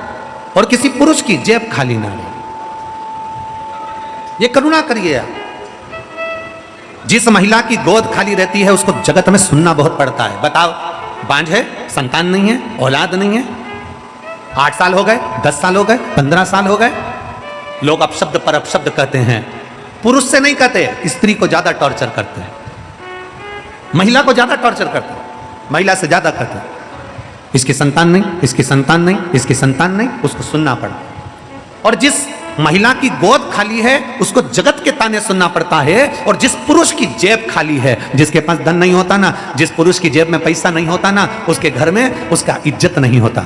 और किसी पुरुष की जेब खाली ना रहे। ये करुणा करिए आप। जिस महिला की गोद खाली रहती है उसको जगत में सुनना बहुत पड़ता है। बताओ, बांझ है, संतान नहीं है, औलाद नहीं है, 8 साल हो गए, 10 साल हो गए, 15 साल हो गए, लोग अपशब्द पर अपशब्द कहते हैं। पुरुष से नहीं कहते, स्त्री को ज्यादा टॉर्चर करते हैं, महिला को ज्यादा टॉर्चर करते हैं, महिला से ज्यादा कहते हैं। इसकी संतान नहीं, इसकी संतान नहीं, इसकी संतान नहीं, उसको सुनना पड़ता है। और जिस महिला की गोद खाली है उसको जगत के ताने सुनना पड़ता है। और जिस पुरुष की जेब खाली है, जिसके पास धन नहीं होता ना, जिस पुरुष की जेब में पैसा नहीं होता ना, उसके घर में उसका इज्जत नहीं होता।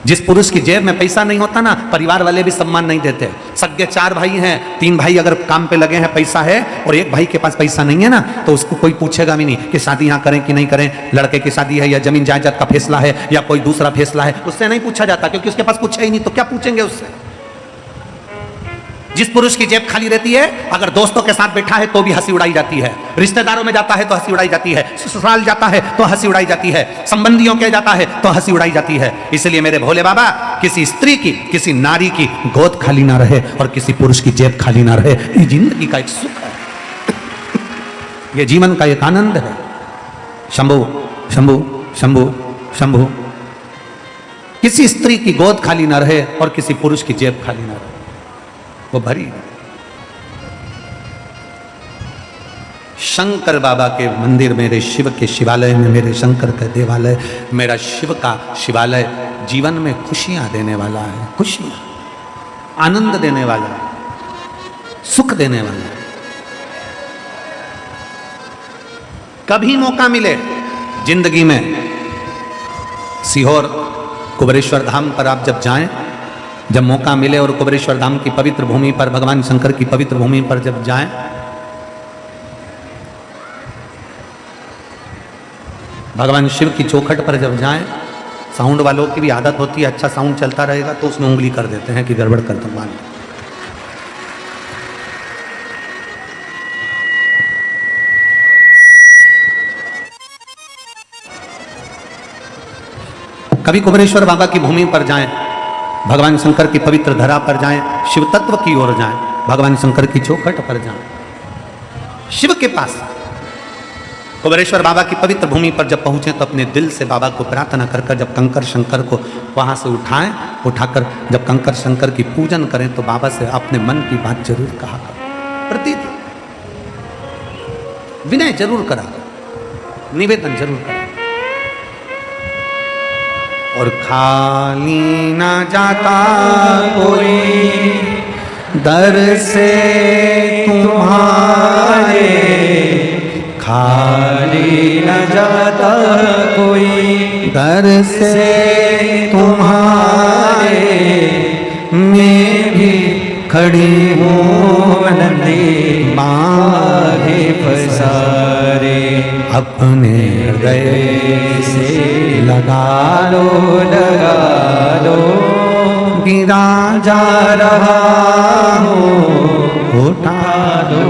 जिस पुरुष की जेब में पैसा नहीं होता ना, परिवार वाले भी सम्मान नहीं देते। सगे 4 भाई हैं, 3 भाई अगर काम पे लगे हैं, पैसा है, और एक भाई के पास पैसा नहीं है ना, तो उसको कोई पूछेगा भी नहीं कि शादी यहाँ करें कि नहीं करें, लड़के की शादी है या जमीन जायदाद का फैसला है या कोई दूसरा फैसला है, उससे नहीं पूछा जाता, क्योंकि उसके पास कुछ है ही नहीं, तो क्या पूछेंगे उससे। जिस पुरुष की जेब खाली रहती है, अगर दोस्तों के साथ बैठा है तो भी हंसी उड़ाई जाती है, रिश्तेदारों में जाता है तो हंसी उड़ाई जाती है, ससुराल जाता है तो हंसी उड़ाई जाती है, संबंधियों के जाता है तो हंसी उड़ाई जाती है। इसलिए मेरे भोले बाबा, किसी स्त्री की, किसी नारी की गोद खाली ना रहे और किसी पुरुष की जेब खाली ना रहे। ये जिंदगी का एक सुख है, ये जीवन का एक आनंद है। शंभु शंभु शंभु शंभु। किसी स्त्री की गोद खाली ना रहे और किसी पुरुष की जेब खाली ना रहे, वो भरी। शंकर बाबा के मंदिर, मेरे शिव के शिवालय में, मेरे शंकर का देवालय, मेरा शिव का शिवालय जीवन में खुशियां देने वाला है, खुशियां, आनंद देने वाला है, सुख देने वाला है। कभी मौका मिले जिंदगी में, सीहोर कुबेरेश्वर धाम पर आप जब जाएं, जब मौका मिले और कुबेरेश्वर धाम की पवित्र भूमि पर, भगवान शंकर की पवित्र भूमि पर जब जाएं, भगवान शिव की चौखट पर जब जाएं, साउंड वालों की भी आदत होती है, अच्छा साउंड चलता रहेगा तो उसमें उंगली कर देते हैं कि गड़बड़ कर दो, मान लो। कभी कुबेरेश्वर बाबा की भूमि पर जाएं, भगवान शंकर की पवित्र धरा पर जाएं, शिव तत्व की ओर जाएं, भगवान शंकर की चौखट पर जाएं, शिव के पास। कुबेरेश्वर बाबा की पवित्र भूमि पर जब पहुंचे तो अपने दिल से बाबा को प्रार्थना कर कर जब कंकर शंकर को वहां से उठाकर जब कंकर शंकर की पूजन करें तो बाबा से अपने मन की बात जरूर कहा करो, प्रतिदिन विनय जरूर करा, निवेदन जरूर करा। और खाली न जाता कोई दर से तुम्हारे, खाली न जाता कोई दर से तुम्हारे, मैं भी खड़ी हूँ नंदी बाहें पसारे, अपने हृदय से लगा लो, लगा लो, गिरा जा रहा हूँ, उठा दो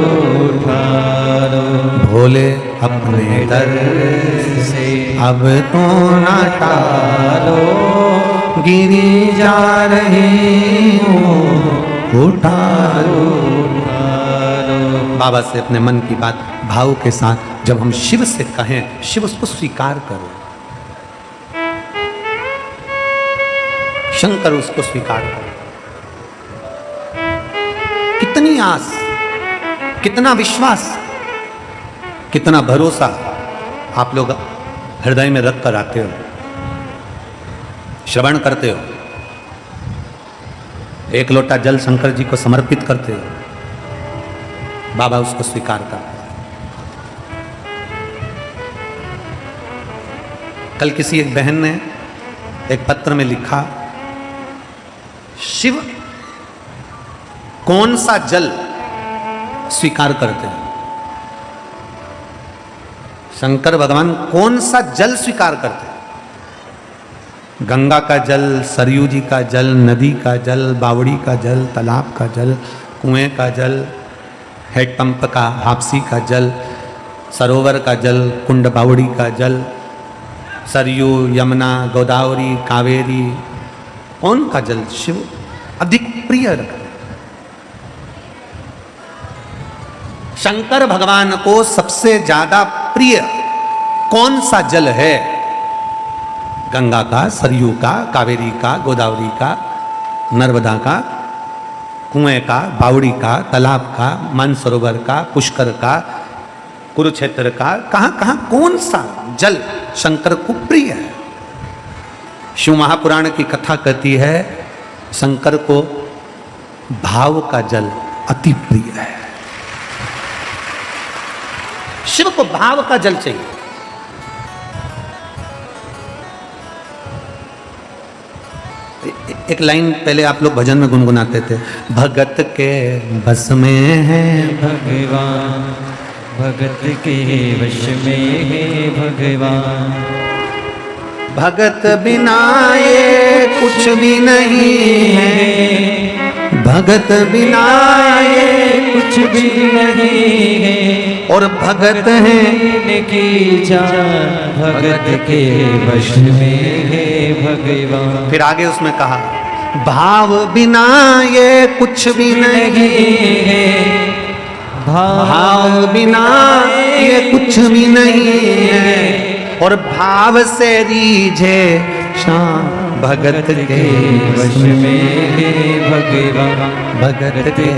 उठा दो, भोले अपने दर से अब तो ना टालो, गिरी जा रही हूँ, उठा लो। बाबा से अपने मन की बात भाव के साथ जब हम शिव से कहें, शिव उसको स्वीकार करो, शंकर उसको स्वीकार करो। कितनी आस, कितना विश्वास, कितना भरोसा आप लोग हृदय में रख कर आते हो, श्रवण करते हो, एक लोटा जल शंकर जी को समर्पित करते हो, बाबा उसको स्वीकार करते हैं। कल किसी एक बहन ने एक पत्र में लिखा, शिव कौन सा जल स्वीकार करते हैं, शंकर भगवान कौन सा जल स्वीकार करते हैं? गंगा का जल, सरयू जी का जल, नदी का जल, बावड़ी का जल, तालाब का जल, कुएं का जल, हेडपंप का, हापसी का जल, सरोवर का जल, कुंड बावड़ी का जल, सरयू, यमुना, गोदावरी, कावेरी, कौन का जल शिव अधिक प्रिय रखते? शंकर भगवान को सबसे ज्यादा प्रिय कौन सा जल है? गंगा का, सरयू का, कावेरी का, गोदावरी का, नर्मदा का, कुएं का, बावड़ी का, तालाब का, मानसरोवर का, पुष्कर का, कुरुक्षेत्र का, कहां कहां कौन सा जल शंकर को प्रिय है? शिव महापुराण की कथा कहती है शंकर को भाव का जल अति प्रिय है। शिव को भाव का जल चाहिए। एक लाइन पहले आप लोग भजन में गुनगुनाते थे, भगत के बस में है भगवान, भगत के वश में है भगवान, भगत बिना ये कुछ भी नहीं है, भगत बिना ये कुछ भी नहीं है, और भगत है की जान भगत के वश में है भगवान। फिर आगे उसमें कहा, भाव बिना ये कुछ भी नहीं है, भाव बिना ये कुछ भी नहीं है, और भाव से रीझे शाम भगत के वश में है भगवान, भगत के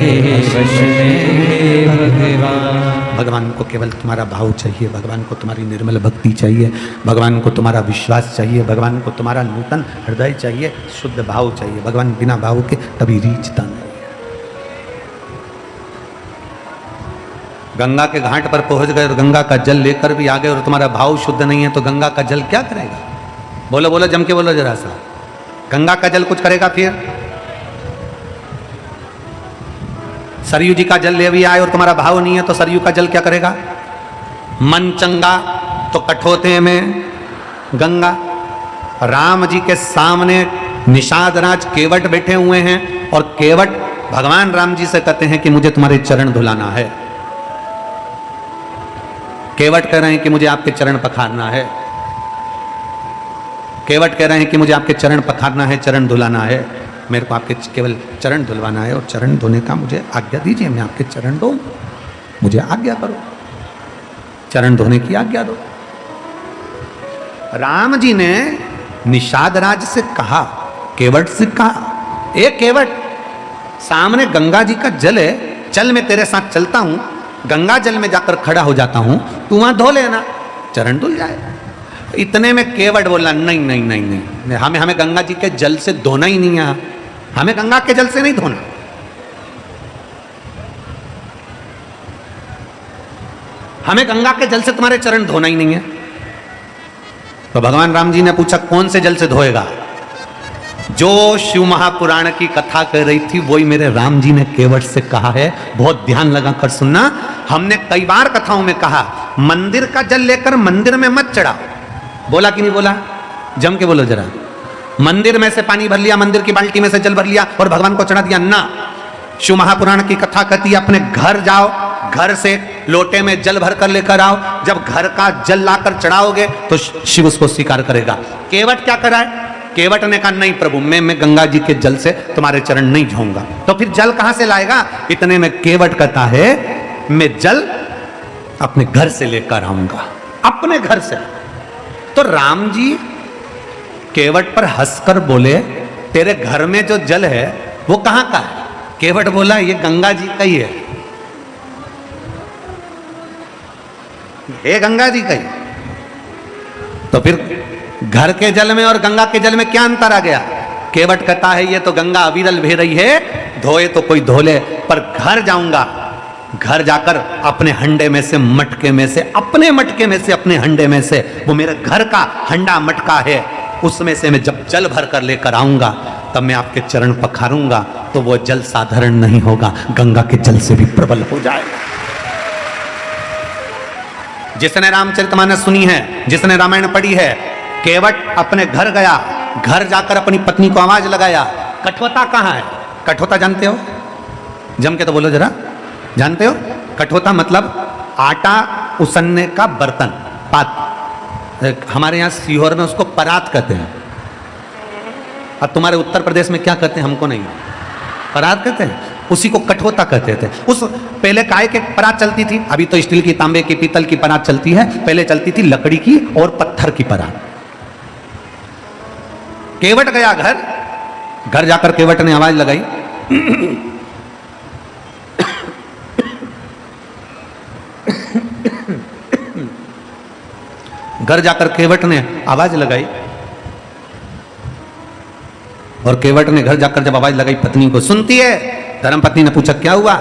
वश में है भगवान। भगवान को केवल तुम्हारा भाव चाहिए, भगवान को तुम्हारी निर्मल भक्ति चाहिए, भगवान को तुम्हारा विश्वास चाहिए, भगवान को तुम्हारा नूतन हृदय चाहिए, शुद्ध भाव चाहिए। भगवान बिना भाव के कभी रीझता नहीं। गंगा के घाट पर पहुंच गए और गंगा का जल लेकर भी आ गए और तुम्हारा भाव शुद्ध नहीं है तो गंगा का जल क्या करेगा? बोलो बोलो, जम के बोलो जरा सा। गंगा का जल कुछ करेगा? फिर सरयू जी का जल ले भी आए और तुम्हारा भाव नहीं है तो सरयू का जल क्या करेगा? मन चंगा तो कठोते में गंगा। राम जी के सामने निषाद राज केवट बैठे हुए हैं और केवट भगवान राम जी से कहते हैं कि मुझे तुम्हारे चरण धुलाना है। केवट कह रहे हैं कि मुझे आपके चरण पखारना है। केवट कह रहे हैं कि मुझे आपके चरण पखारना है, चरण धुलाना है, मेरे को आपके केवल चरण धुलवाना है और चरण धोने का मुझे आज्ञा दीजिए, मैं आपके चरण धोऊं, मुझे आज्ञा करो, चरण धोने की आज्ञा दो। राम जी ने निषाद राज से कहा, केवट से कहा, ए केवट, सामने गंगा जी का जल है, चल मैं तेरे साथ चलता हूं, गंगा जल में जाकर खड़ा हो जाता हूं, तू वहां धो लेना, चरण धुल जाए। इतने में केवट बोला नहीं नहीं नहीं नहीं, हमें गंगा जी के जल से धोना ही नहीं है, हमें गंगा के जल से नहीं धोना। हमें गंगा के जल से तुम्हारे चरण धोना ही नहीं है। तो भगवान राम जी ने पूछा कौन से जल से धोएगा? जो शिव महापुराण की कथा कर रही थी वही मेरे राम जी ने केवट से कहा है। बहुत ध्यान लगाकर सुनना। हमने कई बार कथाओं में कहा मंदिर का जल लेकर मंदिर में मत चढ़ाओ। बोला कि नहीं बोला? जम के बोलो जरा। मंदिर में से पानी भर लिया, मंदिर की बाल्टी में से जल भर लिया और भगवान को चढ़ा दिया ना। शिव महापुराण की कथा कहती है अपने घर जाओ, घर से लोटे में जल भर कर लेकर आओ। जब घर का जल लाकर चढ़ाओगे तो शिव उसको स्वीकार करेगा। केवट क्या कराए? केवट ने कहा नहीं प्रभु, मैं गंगा जी के जल से तुम्हारे चरण नहीं धोऊंगा। तो फिर जल कहां से लाएगा? इतने में केवट कहता है मैं जल अपने घर से लेकर आऊंगा, अपने घर से। तो राम जी केवट पर हंसकर बोले तेरे घर में जो जल है वो कहां का है? केवट बोला ये गंगा जी का ही है, ये गंगा जी का ही। तो फिर घर के जल में और गंगा के जल में क्या अंतर आ गया? केवट कहता है ये तो गंगा अविरल बह रही है, धोए तो कोई धो ले, पर घर जाऊंगा, घर जाकर अपने हंडे में से, मटके में से, अपने मटके में से, अपने हंडे में से, वो मेरे घर का हंडा मटका है, उसमें से मैं जब जल भर कर लेकर आऊंगा तब मैं आपके चरण पखारूंगा तो वो जल साधारण नहीं होगा, गंगा के जल से भी प्रबल हो जाएगा। जिसने रामचरितमानस सुनी है, जिसने रामायण पढ़ी है, केवट अपने घर गया, घर जाकर अपनी पत्नी को आवाज लगाया कठोता कहाँ है? कठोता जानते हो? जम के तो बोलो जरा, जानते हो? कठोता मतलब आटा उसनने का बर्तन, पात। हमारे यहाँ सीहोर में उसको परात कहते हैं। अब तुम्हारे उत्तर प्रदेश में क्या कहते हैं हमको नहीं, परात कहते हैं, उसी को कठोता कहते थे। उस पहले काय के परात चलती थी, अभी तो स्टील की, तांबे की, पीतल की परात चलती है, पहले चलती थी लकड़ी की और पत्थर की परात। केवट गया घर, घर जाकर केवट ने आवाज लगाई घर जाकर केवट ने आवाज लगाई और केवट ने घर जाकर जब आवाज लगाई पत्नी को, सुनती है? धर्मपत्नी ने पूछा क्या हुआ?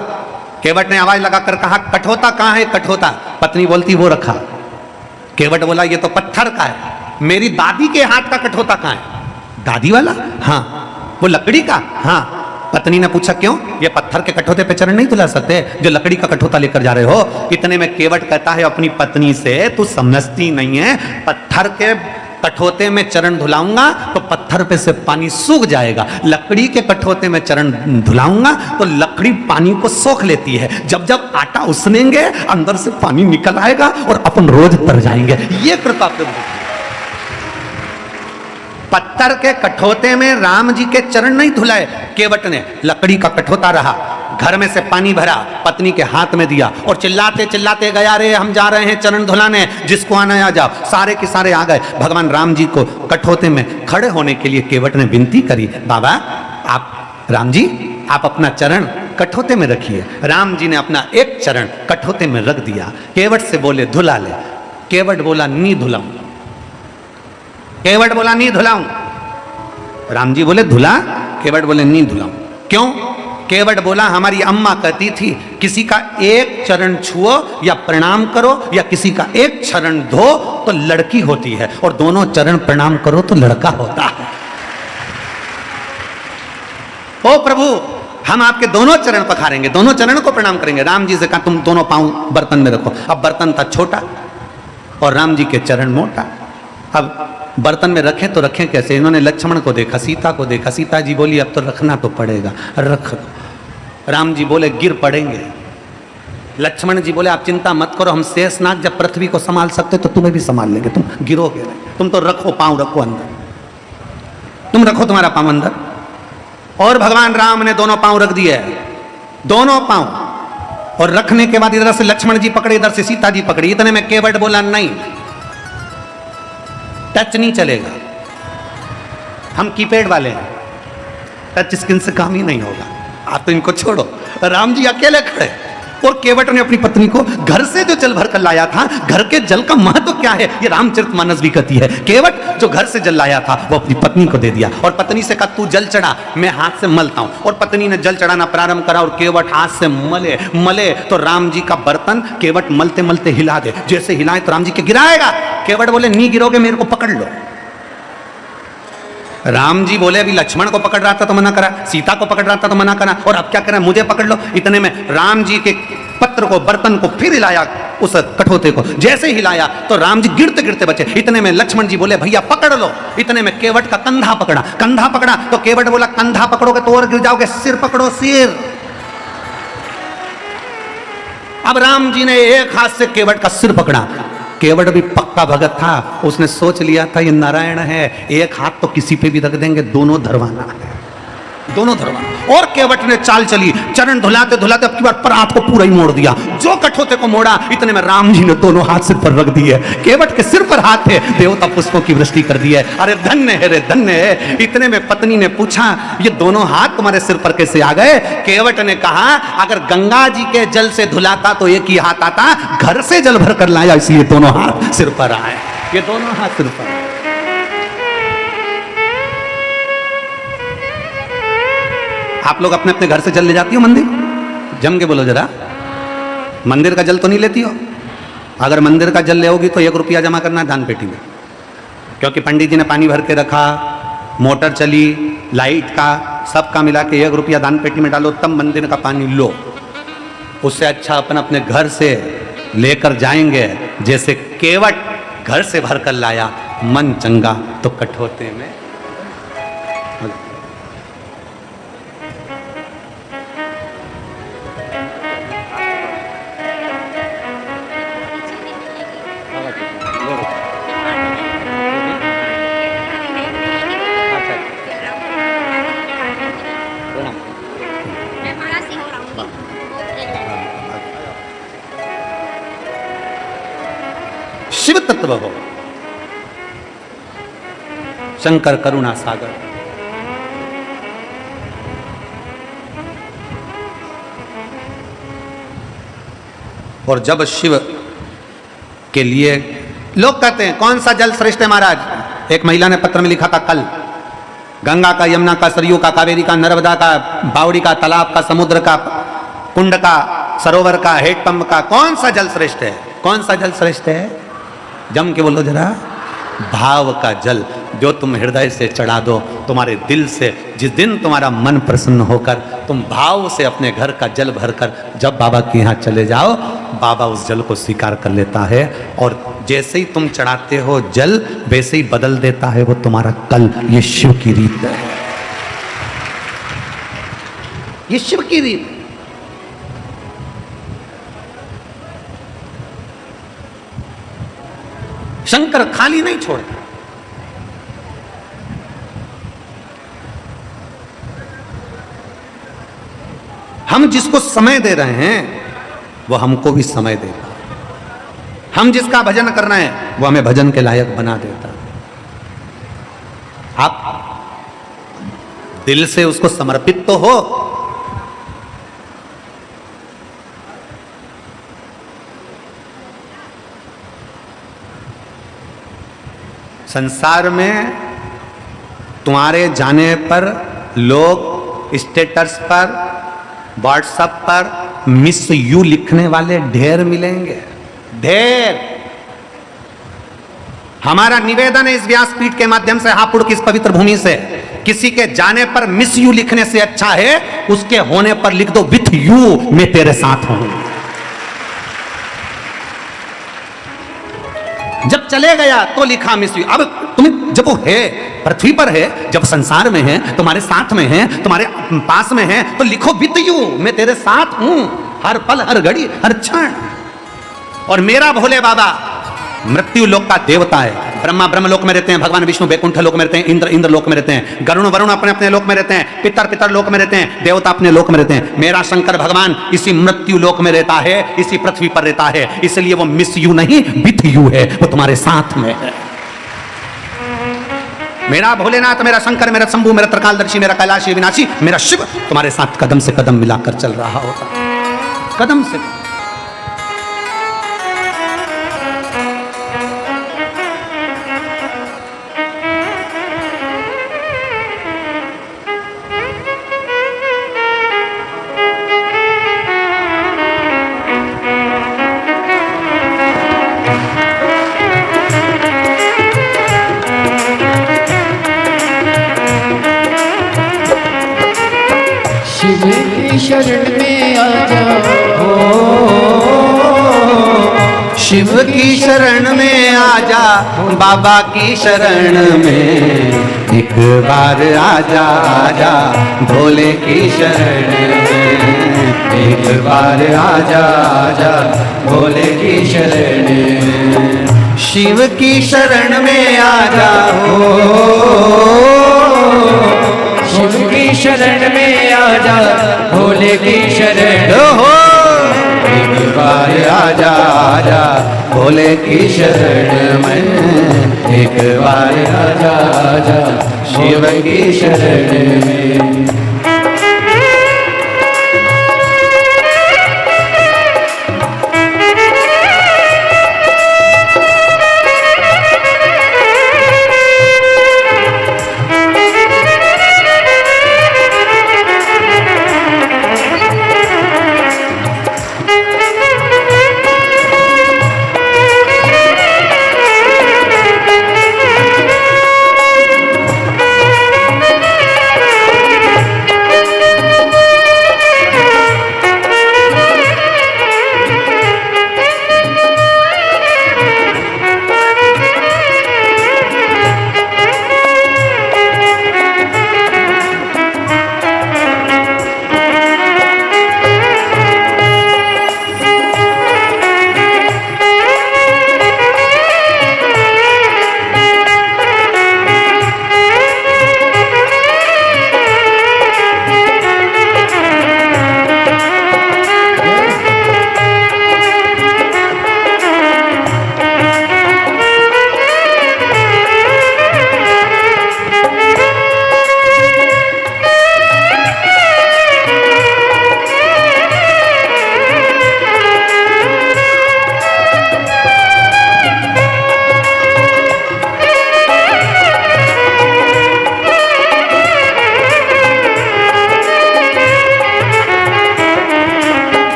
केवट ने आवाज लगाकर कहा कठोता कहां है? कठोता। पत्नी बोलती वो रखा। केवट बोला ये तो पत्थर का है, मेरी दादी के हाथ का कठोता कहां है? दादी वाला? हाँ। वो लकड़ी का? हाँ। पत्नी ने पूछा क्यों? ये पत्थर के कठोते पे चरण नहीं धुला सकते जो लकड़ी का कठोता लेकर जा रहे हो? इतने में केवट कहता है अपनी पत्नी से तू समझती नहीं है, पत्थर के कठोते में चरण धुलाऊंगा तो पत्थर पे से पानी सूख जाएगा, लकड़ी के कठोते में चरण धुलाऊंगा तो लकड़ी पानी को सोख लेती है, जब जब आटा उसनेंगे अंदर से पानी निकल आएगा और अपन रोज तर जाएंगे। ये कृपा प्रभु। पत्थर के कठोते में राम जी के चरण नहीं धुलाए केवट ने, लकड़ी का कठोता रहा, घर में से पानी भरा, पत्नी के हाथ में दिया और चिल्लाते चिल्लाते गया रे हम जा रहे हैं चरण धुलाने, जिसको आना आ जाओ। सारे के सारे आ गए। भगवान राम जी को कठोते में खड़े होने के लिए केवट ने विनती करी, बाबा आप, राम जी आप अपना चरण कठोते में रखिए। राम जी ने अपना एक चरण कठोते में रख दिया। केवट से बोले धुला ले। केवट बोला नहीं धुलाऊं। केवट बोला नहीं धुलाऊं। राम जी बोले धुला? केवट बोले नहीं धुलाऊं। क्यों? केवट बोला हमारी अम्मा कहती थी किसी का एक चरण छुओ या प्रणाम करो या किसी का एक चरण धो तो लड़की होती है और दोनों चरण प्रणाम करो तो लड़का होता है। ओ प्रभु हम आपके दोनों चरण पखारेंगे, दोनों चरण को प्रणाम करेंगे। राम जी से कहा तुम दोनों पांव बर्तन में रखो। अब बर्तन था छोटा और राम जी के चरण मोटा। अब बर्तन में रखें तो रखें कैसे? इन्होंने लक्ष्मण को देखा, सीता को देखा। सीता जी बोली अब तो रखना तो पड़ेगा, रख दो। राम जी बोले गिर पड़ेंगे। लक्ष्मण जी बोले आप चिंता मत करो, हम शेषनाग जब पृथ्वी को संभाल सकते तो तुम्हें भी संभाल लेंगे, तुम गिरोगे नहीं। तुम तो रखो, पांव रखो अंदर, तुम रखो तुम्हारा पांव अंदर। और भगवान राम ने दोनों पांव रख दिए, दोनों पांव। और रखने के बाद इधर से लक्ष्मण जी पकड़े, इधर से सीता जी पकड़ी। इतने में केवट बोला नहीं, टच नहीं चलेगा, हम कीपैड वाले हैं, टच स्क्रीन से काम ही नहीं होगा, आप तो इनको छोड़ो। राम जी अकेले खड़े, और केवट ने अपनी पत्नी को घर से जो जल भर कर लाया था, घर के जल का महत्व क्या है ये रामचरितमानस भी कहती है। केवट जो घर से जल लाया था वो अपनी पत्नी को दे दिया और पत्नी से कहा तू जल चढ़ा, मैं हाथ से मलता हूं। और पत्नी ने जल चढ़ाना प्रारंभ करा और केवट हाथ से मले तो राम जी का बर्तन केवट मलते मलते हिला दे, जैसे हिलाए तो राम जी के गिराएगा। केवट बोले नहीं गिरोगे, मेरे को पकड़ लो। राम जी बोले अभी लक्ष्मण को पकड़ रहा था तो मना करा, सीता को पकड़ रहा था तो मना करा, और अब क्या करें मुझे पकड़ लो। इतने में राम जी के पत्र को, बर्तन को फिर हिलाया, उस कठोते को जैसे हिलाया तो राम जी गिरते गिरते बचे। इतने में लक्ष्मण जी बोले भैया पकड़ लो। इतने में केवट का कंधा पकड़ा तो केवट बोला कंधा पकड़ोगे तो और गिर जाओगे, सिर पकड़ो सिर। अब राम जी ने एक हाथ से केवट का सिर पकड़ा। केवट भी पक्का भगत था, उसने सोच लिया था ये नारायण है, एक हाथ तो किसी पे भी रख देंगे, दोनों धरवाना है, दोनों धरवाना। और केवट ने चाल चली, चरण धुलाते धुलाते अब की बार परात को पूरा ही मोड़ दिया। जो कठोते को मोड़ा इतने में राम जी ने दोनों हाथ सिर पर रख दिए। केवट के सिर पर हाथ है, देवता पुष्पों की वृष्टि कर दी है। अरे धन्य है रे धन्य है। इतने में पत्नी ने पूछा ये दोनों हाथ तुम्हारे सिर पर कैसे आ गए? केवट ने कहा अगर गंगा जी के जल से धुलाता तो एक ही हाथ आता, घर से जल भर कर लाया इसलिए दोनों हाथ सिर पर आए। ये दोनों हाथ सिर पर। आप लोग अपने अपने घर से जल ले जाती हो मंदिर? जम के बोलो जरा, मंदिर का जल तो नहीं लेती हो? अगर मंदिर का जल ले होगी तो 1 रुपया जमा करना है दान पेटी में, क्योंकि पंडित जी ने पानी भर के रखा, मोटर चली, लाइट का सबका मिला के 1 रुपया दान पेटी में डालो, तब मंदिर का पानी लो। उससे अच्छा अपन अपने घर से लेकर जाएंगे। जैसे केवट घर से भर कर लाया, मन चंगा तो कठोते में। शिव तत्व हो, शंकर करुणा सागर। और जब शिव के लिए लोग कहते हैं कौन सा जल श्रेष्ठ है महाराज? एक महिला ने पत्र में लिखा था कल, गंगा का, यमुना का, सरयू का, कावेरी का, नर्मदा का, बावड़ी का, तालाब का, समुद्र का, कुंड का, सरोवर का, हेडपंप का, कौन सा जल श्रेष्ठ है? कौन सा जल श्रेष्ठ है? जम के बोलो जरा, भाव का जल जो तुम हृदय से चढ़ा दो, तुम्हारे दिल से। जिस दिन तुम्हारा मन प्रसन्न होकर तुम भाव से अपने घर का जल भरकर जब बाबा के यहाँ चले जाओ, बाबा उस जल को स्वीकार कर लेता है और जैसे ही तुम चढ़ाते हो जल वैसे ही बदल देता है वो तुम्हारा कल। ये शिव की रीत है, ये शिव की रीत। शंकर खाली नहीं छोड़ता। हम जिसको समय दे रहे हैं वो हमको भी समय देता। हम जिसका भजन करना है वो हमें भजन के लायक बना देता। आप दिल से उसको समर्पित तो हो। संसार में तुम्हारे जाने पर लोग स्टेटस पर, व्हाट्सएप पर मिस यू लिखने वाले ढेर मिलेंगे, ढेर। हमारा निवेदन है इस व्यासपीठ के माध्यम से, हापुड़ की इस पवित्र भूमि से, किसी के जाने पर मिस यू लिखने से अच्छा है उसके होने पर लिख दो विथ यू मैं तेरे साथ हूं। जब चले गया तो लिखा मिस यू। अब तुम्हें जब वो है, पृथ्वी पर है, जब संसार में है, तुम्हारे साथ में है, तुम्हारे पास में है, तो लिखो विद यू मैं तेरे साथ हूं हर पल, हर घड़ी, हर क्षण। और मेरा भोले बाबा मृत्यु लोक का देवता है। ब्रह्मा ब्रह्म लोक में रहते हैं, भगवान विष्णु बैकुंठ लोक में रहते हैं, इंद्र इंद्र लोक में रहते हैं, गरुण वरुण अपने अपने लोक में रहते हैं, पितर पितर लोक में रहते हैं, देवता अपने लोक में रहते हैं। मेरा शंकर भगवान इसी मृत्यु लोक में रहता है, इसी पृथ्वी पर रहता है। इसलिए वो मिस यू नहीं विथ यू है, वो तुम्हारे साथ में है। मेरा भोलेनाथ, मेरा शंकर, मेरा शंभू, मेरा त्रिकालदर्शी, मेरा कैलाशी विनाशी, मेरा शिव तुम्हारे साथ कदम से कदम मिलाकर चल रहा होता। कदम से। शिव की शरण में आ जाओ, शिव की शरण में आजा, बाबा की शरण में एक बार आजा, आजा भोले की शरण में एक बार आजा, आजा भोले की शरण में। शिव की शरण में आजा हो, शिव की शरण में आ जा, भोले की शरण हो, एक बार आजा, आजा भोले की शरण में एक बार आजा, आजा शिव की शरण में।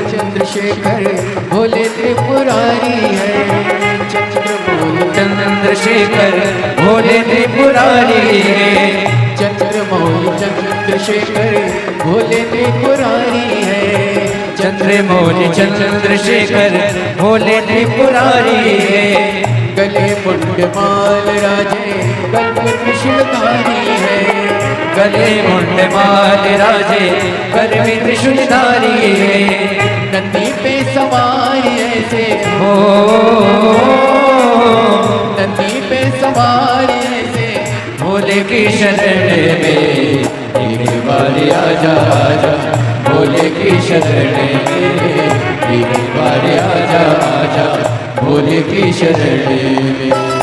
चंद्रशेखर भोले त्रिपुरारी है, चंद्रमौली चंद्रशेखर भोले त्रिपुरारी है, चंद्रमौली चंद्रशेखर भोले त्रिपुरारी है, चंद्रमौली चंद्रशेखर भोले त्रिपुरारी है। गले मुंड माल राजे गल त्रिशूलधारी है, गले मुंड माल राजे कर में त्रिशूलधारी है। नंदी पे सवार ऐसे हो नंदी पे सवार ऐसे भोले की शरण में एक बार आजा, आजा भोले की शरण में एक बार आजा, आजा भोले की शरण में।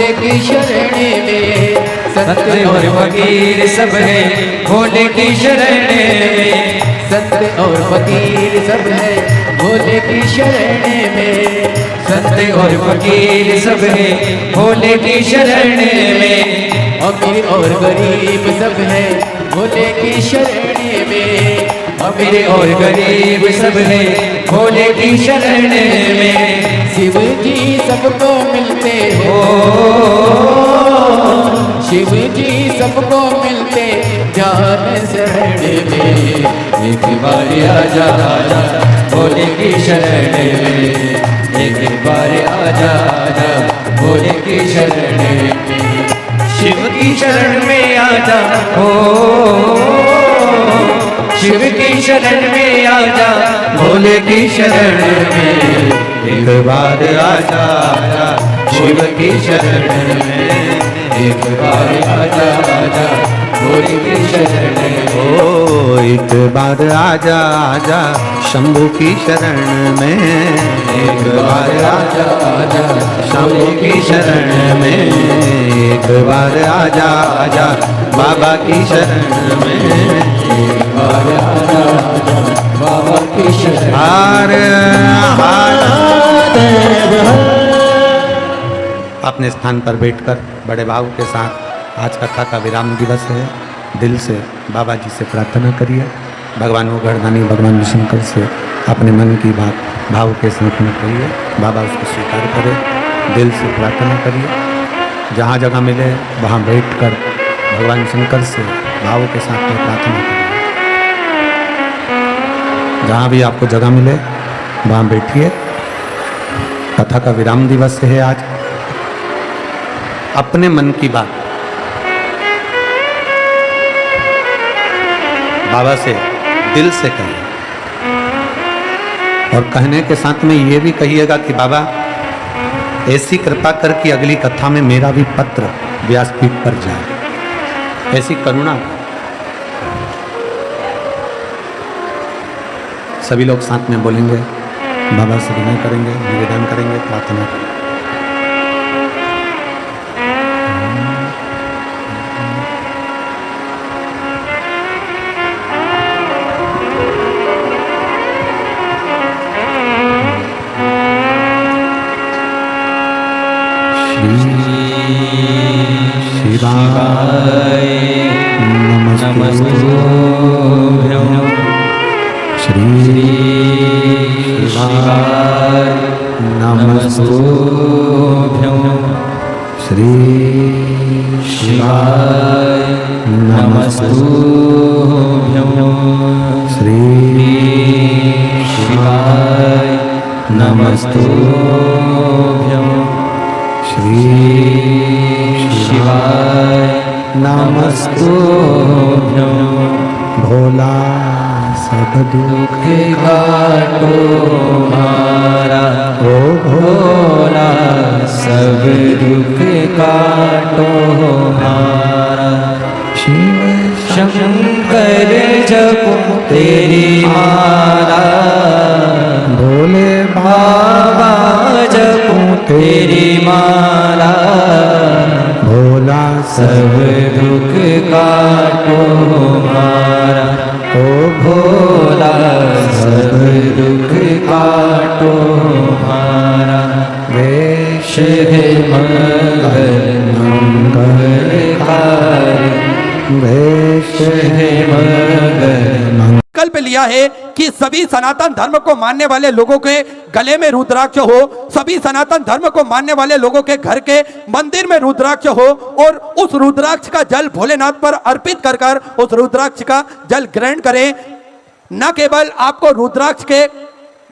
भोले की शरण में। संत और फकीर सब है भोले की शरण में। संत और फकीर सब है भोले की शरण में। संत और फकीर सब है भोले की शरण में। अमीर और गरीब सब है भोले की शरण में। अमीर और गरीब सब है भोले की शरण में। शिव जी सबको मिलते हो, शिव जी सबको मिलते ज्ञान शरण में। एक बार आजा आजा भोले की शरण में। एक बार आजा आजा भोले की शरण में। शिव की शरण में आजा हो, शिव की शरण में आजा भोले की शरण में। एक बार आजा आजा शिव की शरण में। एक बार आजा आजा भोले की शरण में। ओ एक बार आजा आजा शंभू की शरण में। एक बार आजा आजा शंभू की शरण में। एक बार आजा आजा बाबा की शरण में। एक बार आजा आजा बाबा की शरण। हार अपने स्थान पर बैठकर बड़े भाव के साथ आज कथा का विराम दिवस है। दिल से बाबा जी से प्रार्थना करिए। भगवान वो गढ़दानी भगवान शंकर से अपने मन की बात भाव के साथ में करिए। बाबा उसको स्वीकार करे। दिल से प्रार्थना करिए। जहाँ जगह मिले वहाँ बैठकर भगवान शंकर से भाव के साथ में प्रार्थना करिए। जहाँ भी आपको जगह मिले वहाँ बैठिए। कथा का विराम दिवस है आज। अपने मन की बात बाबा से दिल से कहिए। और कहने के साथ में ये भी कहिएगा कि बाबा ऐसी कृपा कर कि अगली कथा में मेरा भी पत्र व्यासपीठ पर जाए। ऐसी करुणा। सभी लोग साथ में बोलेंगे। बाबा से विनय करेंगे, निवेदन करेंगे, प्रार्थना करेंगे। शिवाय नमस्तुभ्यं। श्री शिवाय नमस्तुभ्यं। श्री शिवाय नमस्तुभ्यं। श्री शिवाय नमस्तुभ्यं। श्री शिवाय नमस्तुभ्यं। भोला सब दुख काटो हमारा। ओ भोला सब दुख काटो हमारा। शिव शंकर जपो तेरी माला। भोले बाबा जपो तेरी माला। भोला सब दुख काटो हमारा। ओ भोला सब दुख काटो हमारा। वेश है मंगल मंगलकारी। वेश है मंगल। संकल्प लिया है कि सभी सनातन धर्म को मानने वाले लोगों के गले में रुद्राक्ष हो। सभी सनातन धर्म को मानने वाले लोगों के घर के मंदिर में रुद्राक्ष हो। और उस रुद्राक्ष का जल भोलेनाथ पर अर्पित कर कर उस रुद्राक्ष का जल ग्रहण करें। न केवल आपको रुद्राक्ष के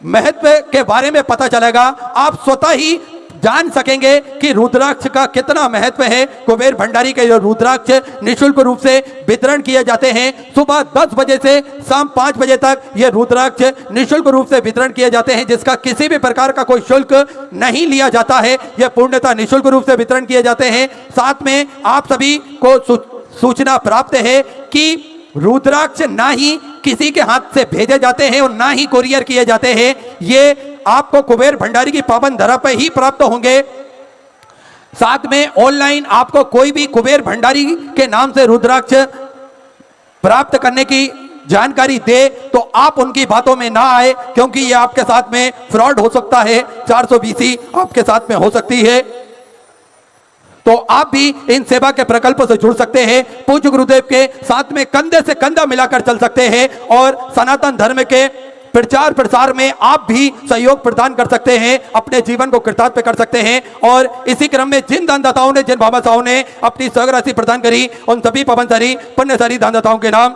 महत्व के बारे में पता चलेगा, आप स्वतः ही जान सकेंगे कि रुद्राक्ष का कितना महत्व है। कुबेर भंडारी के जो रुद्राक्ष निःशुल्क रूप से वितरण किए जाते हैं। सुबह 10 बजे से शाम 5 बजे तक ये रुद्राक्ष निःशुल्क रूप से वितरण किए जाते हैं, जिसका किसी भी प्रकार का कोई शुल्क नहीं लिया जाता है। यह पूर्णतः निःशुल्क रूप से वितरण किए जाते हैं। साथ में आप सभी को सूचना प्राप्त है कि रुद्राक्ष ना ही किसी के हाथ से भेजे जाते हैं और ना ही कोरियर किए जाते हैं। ये आपको कुबेर भंडारी की पावन धरा पर ही प्राप्त होंगे। साथ में ऑनलाइन आपको कोई भी कुबेर भंडारी के नाम से रुद्राक्ष प्राप्त करने की जानकारी दे तो आप उनकी बातों में ना आए, क्योंकि ये आपके साथ में फ्रॉड हो सकता है, 420 आपके साथ में हो सकती है। तो आप भी इन सेवा के प्रकल्प से जुड़ सकते हैं, पूज्य गुरुदेव के साथ में कंधे से कंधा मिलाकर चल सकते हैं और सनातन धर्म के प्रचार प्रसार में आप भी सहयोग प्रदान कर सकते हैं, अपने जीवन को कृतार्थ कर सकते हैं। और इसी क्रम में जिन दानदाताओं ने, जिन बाबासाओं ने अपनी सहराशि प्रदान करी, उन सभी पवनसारी पुण्यसारी दानदाताओं के नाम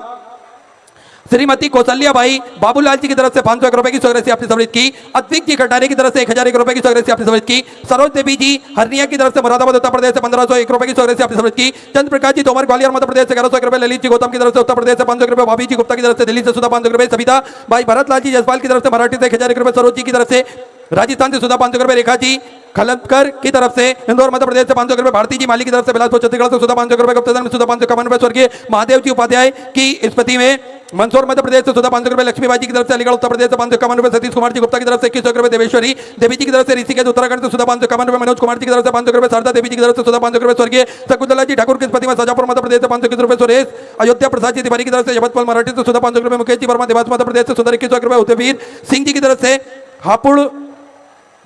श्रीमती कौशल्या भाई बाबूलाल जी की तरफ से 500 रुपए की स्वराशि आपने समर्पित की, अद्विक जी कटारे की तरफ से 1001 रुपए की स्वराशि आपने समर्पित की, सरोज देवी जी हरनिया की तरफ से मुरादाबाद उत्तर प्रदेश से 1501 रुपए की स्वराशि आपने समर्पित की, चंद्र प्रकाश जी तोमर ग्वालियर मध्य प्रदेश से 1100 रुपए, ललित जी गौतम की तरफ से उत्तर प्रदेश से 500 रुपए, भाभी जी गुप्ता की तरफ से दिल्ली से सुधा 500 रुपए, सविता भाई भरत लाल जी जसपाल की तरफ से मराठी से 1001 रुपए, सरोज जी की तरफ से राजस्थान से सुधा 500 रुपए, रेखा जी खलंदकर की तरफ से इंदौर मध्य प्रदेश से 500 रुपए, भारती जी माली की तरफ से बिलासपुर छत्तीसगढ़ से सुधा 500 रुपए, गुप्तधन में सुधा 551 रुपए, स्वर्गीय महादेव जी उपाध्याय की स्मृति में मंदसौर मध्य प्रदेश से सुधा 500 रुपए, लक्ष्मीबाई जी की तरफ से अलीगढ़ उत्तर प्रदेश से 551 रुपए, सतीश कुमार जी गुप्ता की तरफ से 21 रुपए, देवेश्वरी देवी जी की तरफ से ऋषिकेश उत्तराखंड से सुधा 551 रुपए, मनोज कुमार जी की तरफ से 500 रुपए, शारदा देवी जी की तरफ से सुधा 500 रुपए, स्वर्गीय शकुंतला जी ठाकुर की स्मृति में शाजापुर मध्य प्रदेश से 521 रुपए, सुरेश अयोध्या प्रसाद जी तिवारी की तरफ से यवतमाल मराठी से सुधा 500 रुपए, मुकेश जी वर्मा देवास मध्य प्रदेश से सुधा 21 रुपए, उदयवीर सिंह जी की तरफ से हापुड़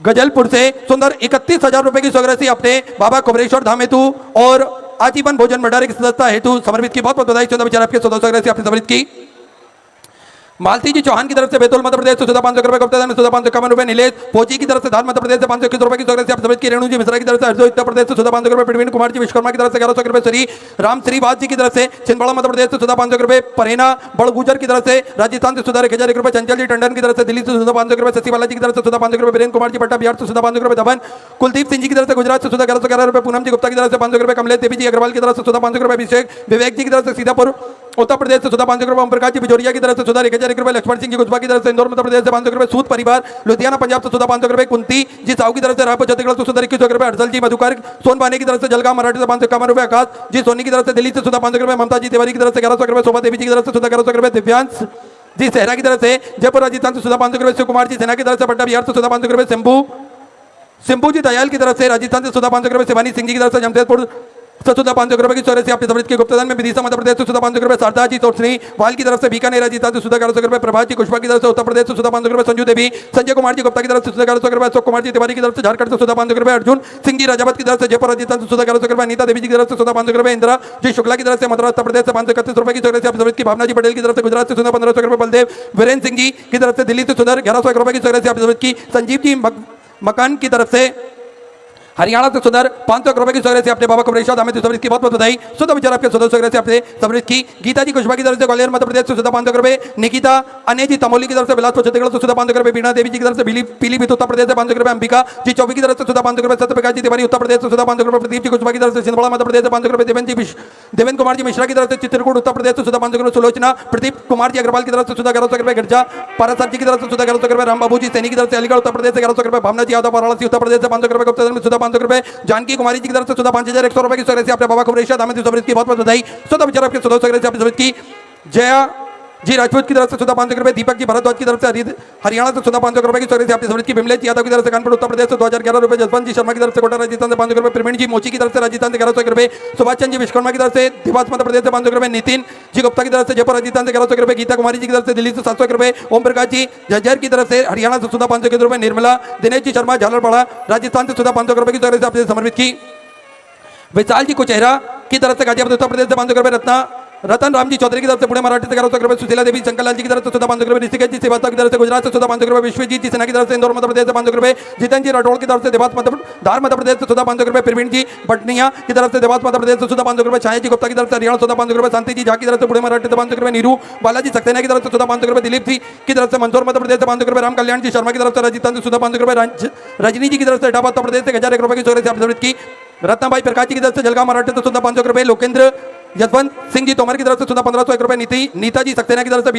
गजलपुर से सुंदर 31,000 रुपए की स्वराशि अपने बाबा कुबरेश्वर धाम हेतु और आजीवन भोजन भंडारे की सदस्यता हेतु समर्पित की। बहुत बहुत बधाई। चौदह विचार आपके 1400 स्वराशि आपने समर्पित की। मालती जी चौहान की तरफ से बैतूल मध्य प्रदेश से सुधा 500 रुपए, गुप्तधन में सुधा 551 रुपए, नीलेश फौजी की तरफ से धार मध्य प्रदेश से 521 रुपए की स्वराशि आप समर्पित की। रेणु जी मिश्रा की तरफ से हरदोई उत्तर प्रदेश से सुधा 500 रुपए, प्रवीण कुमार जी विश्वकर्मा की तरफ से 1100 रुपए, श्री राम श्रीवास जी की तरफ से छिंदवाड़ा मध्य प्रदेश से सुधा 500 रुपए, परेना बड़गुजर की तरफ से राजस्थान से सुधा 1001 रुपए, चंचल जी टंडन की तरफ से दिल्ली से सुधा 500 रुपए, शशिवाला जी की तरफ से सुधा 500 रुपए, वीरेंद्र कुमार जी पट्टा बिहार से सुधा 500 रुपए, धवन कुलदीप सिंह जी की तरफ से गुजरात से सुधा 1111 रुपए, पूनम जी गुप्ता की तरफ से 500 रुपए, कमलेश देवी जी अग्रवाल की तरफ से सुधा 500 रुपए, अभिषेक विवेक जी की तरफ से सीतापुर उत्तर प्रदेश से सुधा 500 रुपए, ओम प्रकाश जी बिजोरिया की तरफ से सुधा 1001 रुपए, लक्ष्मण सिंह जी गुजबा की तरफ से इंदौर मध्य प्रदेश से 500 रुपए, सूद परिवार लुधियाना पंजाब से सुधा 500 रुपए, कुंती जी साहू की तरफ से रायपुर छत्तीसगढ़ से सुधा 21 रुपए, हर्षल जी मधुकर सोनवानी की तरफ से जलगांव मराठी से 551 रुपए, आकाश जी सोनी की तरफ से दिल्ली से सुधा 500 रुपए, ममता जी तिवारी की तरफ से 1100 रुपए, शोभा देवी जी की तरफ से सुधा 1100 रुपए, दिव्यांश जी सेहरा की तरफ से जयपुर राजस्थान से सुधा 500 रुपए, शिव कुमार जी सेना की तरफ से पट्टा बिहार से सुधा 500 रुपए, शंभू जी दयाल की तरफ से राजस्थान से सुधा 500 रुपए, शिवानी सिंह जी की तरफ से जमशेदपुर सुधा 500 रुपए की स्वराशि आपने समर्पित की। गुप्तधन में विदिशा मध्य प्रदेश से सुधा 500 रुपए, शारदा जी तोषणी वाल की तरफ से बीकानेर राजस्थान से सुधा 1100 रुपए, प्रभात जी कुशवा की तरफ से उत्तर प्रदेश से सुधा 500 रुपए, संजू देवी संजय कुमार जी गुप्ता की तरफ से सुधा 1100 रुपए, अशोक कुमार जी तिवारी की तरफ से झारखंड से सुधा 500 रुपए, अर्जुन सिंह जी राजावत की तरफ से जयपुर राजस्थान से सुधा 1100 रुपए, अनीता देवी जी की तरफ से सुधा 500 रुपए, इंदिरा जी शुक्ला की तरफ से मद्रास उत्तर प्रदेश से 531 रुपए की स्वराशि आपने समर्पित की। भावना जी पटेल की तरफ से गुजरात से सुधा 1500 रुपए, बलदेव वीरेंद्र सिंह जी की तरफ से दिल्ली से सुधा 1101 रुपए की स्वराशि आपने समर्पित की। संजीव जी मकान की तरफ से हरियाणा से सुधर 500 रुपए की स्वराशि आपने बाबा कुबरेश्वर धाम हेतु समर्पित की। बहुत बहुत बधाई। सुधा विचार आपके 1400 स्वराशि आपने समर्पित की। गीता जी कुशवा की तरफ से ग्वालियर मध्य प्रदेश से सुधा 500 रुपए, निकिता अने जी तमोली की तरफ से बिलासपुर छत्तीसगढ़ से सुधा 500 रुपए, बीणा देवी जी की तरफ से पीलीभीत उत्तर प्रदेश से 500 रुपए, अंबिका जी चौबी की तरफ से सुधा 500 रुपए, सत्यप्रकाश जी तिवारी उत्तर प्रदेश से सुधा 500 रुपए, प्रदीप जी कुशवा की तरफ से छिंदवाड़ा मध्य प्रदेश से 500 रुपए, देवेंद्र कुमार जी मिश्रा की तरफ से चित्रकूट उत्तर प्रदेश से सुधा 500 रुपए, सुलोचना प्रदीप कुमार जी अग्रवाल की तरफ से सुधा 1100 रुपए, गिरजा पारासर जी की तरफ से सुधा 1100 रुपए, राम बाबू जी सैनी की तरफ से अलीगढ़ उत्तर प्रदेश से 1100 रुपए, भावना जी यादव वाराणसी उत्तर प्रदेश से 500 रुपए, गुप्तधन में सुधा 500 रुपए, जानकी कुमारी जी की तरफ से सुधा 5100 रुपए की स्वराशि आपने बाबा कुबरेश्वर धाम हेतु समर्पित की। बहुत बहुत बधाई। सुधा विचार आपके 1400 स्वराशि आपने समर्पित की। जया जी राजपूत की तरफ से सुधा 500 रुपए, दीपक जी भारद्वाज की तरफ से हरियाणा से सुधा 500 रुपए की स्वराशि आपने समर्पित की। बिमलेश यादव की तरफ से कानपुर उत्तर प्रदेश से 2011 रुपए, जसवंत जी शर्मा की तरफ से कोटा राजस्थान से 500 रुपए, प्रवीण जी मोची की तरफ से राजस्थान से 1100 रुपए, सुभाष चंद्र जी विश्वकर्मा की तरफ से देवास मध्य प्रदेश से 500 रुपए, नितिन जी गुप्ता की तरफ से जयपुर राजस्थान से 1100 रुपए, गीता कुमारी जी की तरफ से दिल्ली से 700 रुपए, ओम प्रकाश जी झज्जर की तरफ से हरियाणा से सुधा 500 रुपए, निर्मला दिनेश जी शर्मा झालरपाड़ा राजस्थान से सुधा 500 रुपए की स्वराशि आपने समर्पित की। विशाल जी कुचेहरा की तरफ से गाजियाबाद उत्तर प्रदेश से 500 रुपए, रतन राम जी चौधरी की तरफ से पुणे मराठी से 1100 रुपए, सुशीला देवी शंकरलाल जी की तरफ से सुधा 500 रुपए, ऋषिकेश जी श्रीवास्तव की तरफ से गुजरात से सुधा 500 रुपए, विश्वजीत जी सेना की तरफ से इंदौर मध्य प्रदेश से 500 रुपए, जितेंद्र जी राठौड़ की तरफ से देवास धार मध्य प्रदेश से सुधा 500 रुपए, प्रवीण जी बटनिया की तरफ से देवास मध्य प्रदेश से सुधा 500 रुपए, छाया जी गुप्ता की तरफ से हरियाणा सुधा 500 रुपए, शांति जी झा की तरफ से पुणे मराठी से 500 रुपए, नीरू बालाजी सक्सेना की तरफ से सुधा 500 रुपए, दिलीप जी की तरफ से मंदसौर मध्य प्रदेश से 500 रुपए, राम कल्याण जी शर्मा की तरफ से राजस्थान से सुधा 500 रुपए, रजनी जी की तरफ से इटावा उत्तर प्रदेश से 1001 रुपए की स्वराशि आपने समर्पित की। रत्नाबाई प्रकाश जी की तरफ से जलगांव मराठी से सुधा 500 रुपए, लोकेंद्र यशवंत सिंह जी तोमर की तरफ से सुधा 1501 रुपए, नीता जी सक्सेना की तरफ से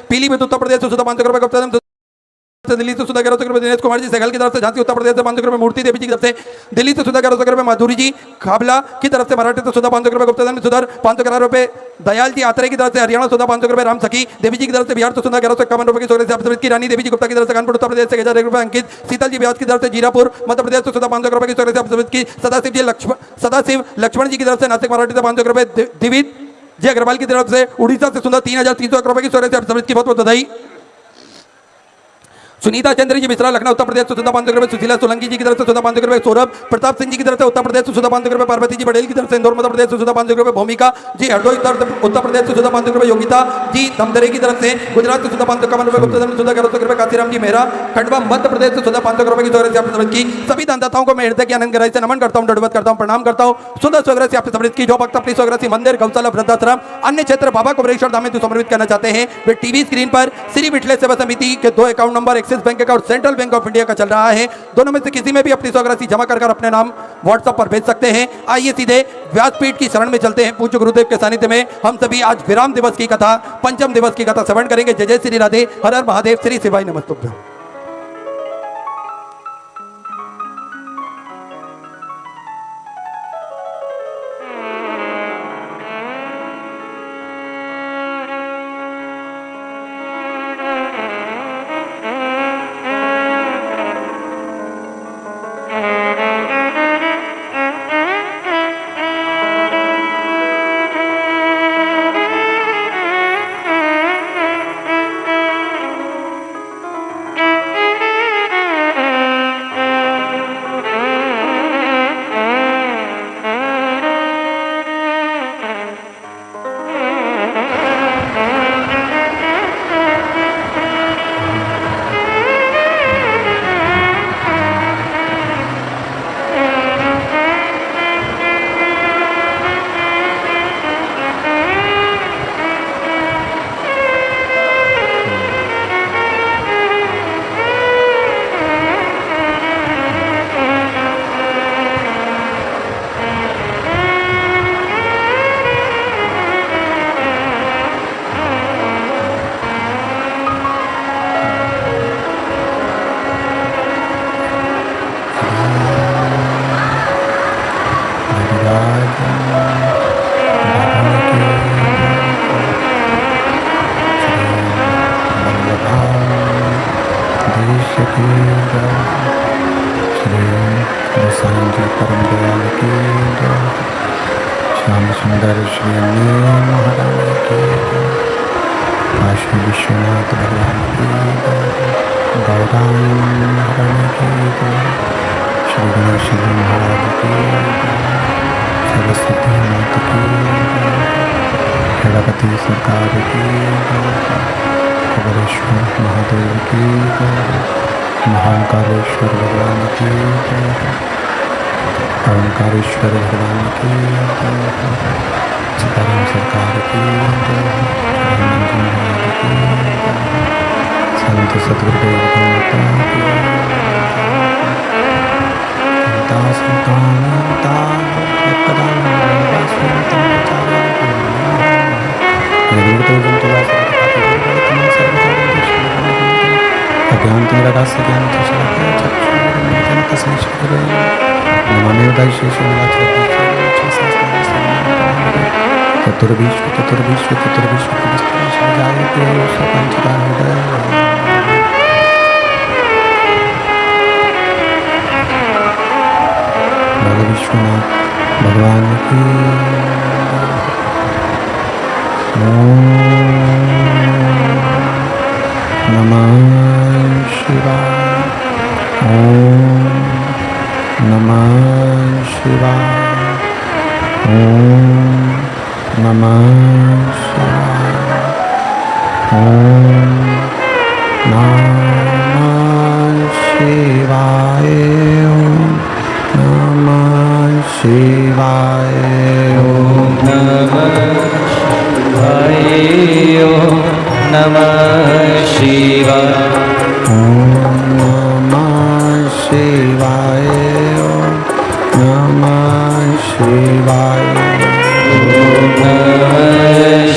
पीलीभीत उत्तर प्रदेश से सुधा 500 रुपए, गुप्तधन से दिल्ली से 1100 रुपए दिनेश कुमार जी सहगल की तरफ से, झांसी उत्तर प्रदेश से 500 रुपए मूर्ति देवी जी की तरफ से, दिल्ली से 1100 रुपए माधुरी जी खाबला की तरफ से, मराठी से 500 रुपए, गुप्तधन सुधर 511 रुपए, दयाल जी आत्रे की तरफ से, हरियाणा 500 रुपए, राम सखी देवी जी की तरफ से, बिहार से 1151 रुपए की सोरे से आप की रानी देवी जी गुप्ता की तरफ से, कानपुर उत्तर प्रदेश से 1000 रुपए अंकित शीतल जी ब्याज की तरफ से, जीरापुर मध्य प्रदेश से 500 रुपए की सोरे से आप की सदाशिव लक्ष्मण जी की तरफ से, नासिक मराठी से 500 रुपए, दिवित जी अग्रवाल की तरफ से, उड़ीसा से सुंदर 3300 रुपए की सोरे से आप की बहुत बहुत बधाई। सुनीता चंद्र जी मिश्रा लखनऊ उत्तर प्रदेश से 500 रुपए, सुशीला सोलंकी जी की तरफ से 500 रुपए, सौरभ प्रताप सिंह जी की तरफ से उत्तर प्रदेश से 500 रुपए, पार्वती जी पटेल की तरफ से इंदौर मध्य प्रदेश से 500 रुपए, भूमिका जी हरदोई उत्तर प्रदेश से 500 रुपए, योगिता जी धमदरे की तरफ से गुजरात से 551 रुपए, गुप्तधन 1100 रुपए, काशीराम जी मेहरा खंडवा मध्य प्रदेश से 500 रुपए की सोरे से आप की सभी दानदाताओं को मैं हृदय की आनंद गहराई से नमन करता हूं, दंडवत करता हूं, प्रणाम करता हूं। सुंदर स्वग्रह से आपसे समृद्ध की जो भक्त अपनी स्वग्रह मंदिर गौशाला वृद्धाश्रम अन्य क्षेत्र बाबा कुबेरेश्वर धाम में समर्पित करना चाहते हैं, वे टीवी स्क्रीन पर श्री विठले सेवा समिति के 2 अकाउंट नंबर एक्सिस बैंक का और सेंट्रल बैंक ऑफ इंडिया का चल रहा है, दोनों में से किसी में भी अपनी स्वग्रसी जमा कर अपने नाम व्हाट्सएप पर भेज सकते हैं। आइए सीधे व्यासपीठ की शरण में चलते हैं। पूज्य गुरुदेव के सानिध्य में हम सभी आज विराम दिवस की कथा, पंचम दिवस की कथा श्रवण करेंगे। जय जय श्री राधे, हर हर महादेव, श्री शिवाय नमस्तुभ्यं। श्याम सुंदर श्री महाराज की काशी विश्वनाथ भगवान की गौरांग महारानी की श्री गणेश जी महाराज की सरस्वती माता की गणपति सरकार की कुबेरेश्वर महादेव की महाकालेश्वर भगवान की ओंकारेश्वर भगवान की सीताराम सरकार की महाराज की संत सदगुरुदेव माता की ज्ञान तिमिरा से ज्ञान चतुर्विश्व चतुर्विश्व चतुर्विश्व भगवान विश्वनाथ भगवान की ओम नमः शिवाय ओम नमः शिवाय ओम नमः शिवाय ओम नमः शिवाय ओम नमः शिवाय ओम नमः शिवाय ओम नमः शिवाय ओम नमः शिवाय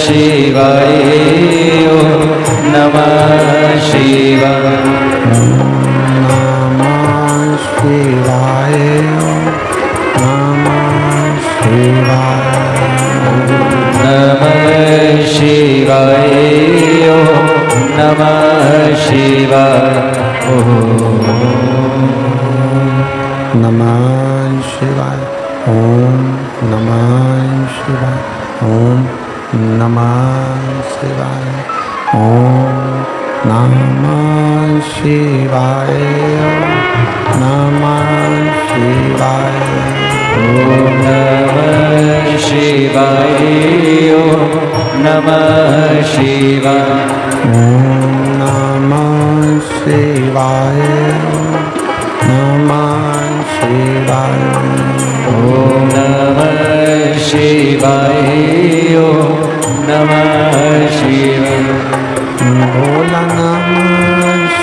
शिवाय ओम नमः शिवाय शिवाय। नमः शिवाय। नमः शिवाय। ओम नमः शिवाय। ओम नमः शिवाय। ओम नमः शिवाय। नमः शिवाय। ओम नमः शिवाय। ओम नमः शिवाय। ओम नमः शिवाय। नमः शिवाय। ओम नमः शिवाय। ओम नमः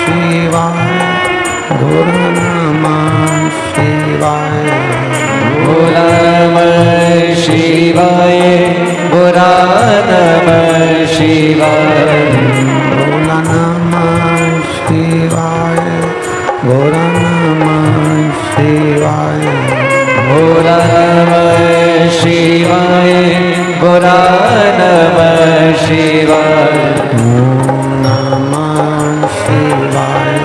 शिवाय। भोला नमः शिवाय। भोला नमः शिवाय। भोला नमः शिवाय। भोला नमः शिवाय। भोला नमः शिवाय। भोला नमः शिवाय। भोला नमः शिवाय। भोला नमः शिवाय। ओम नमः शिवाय।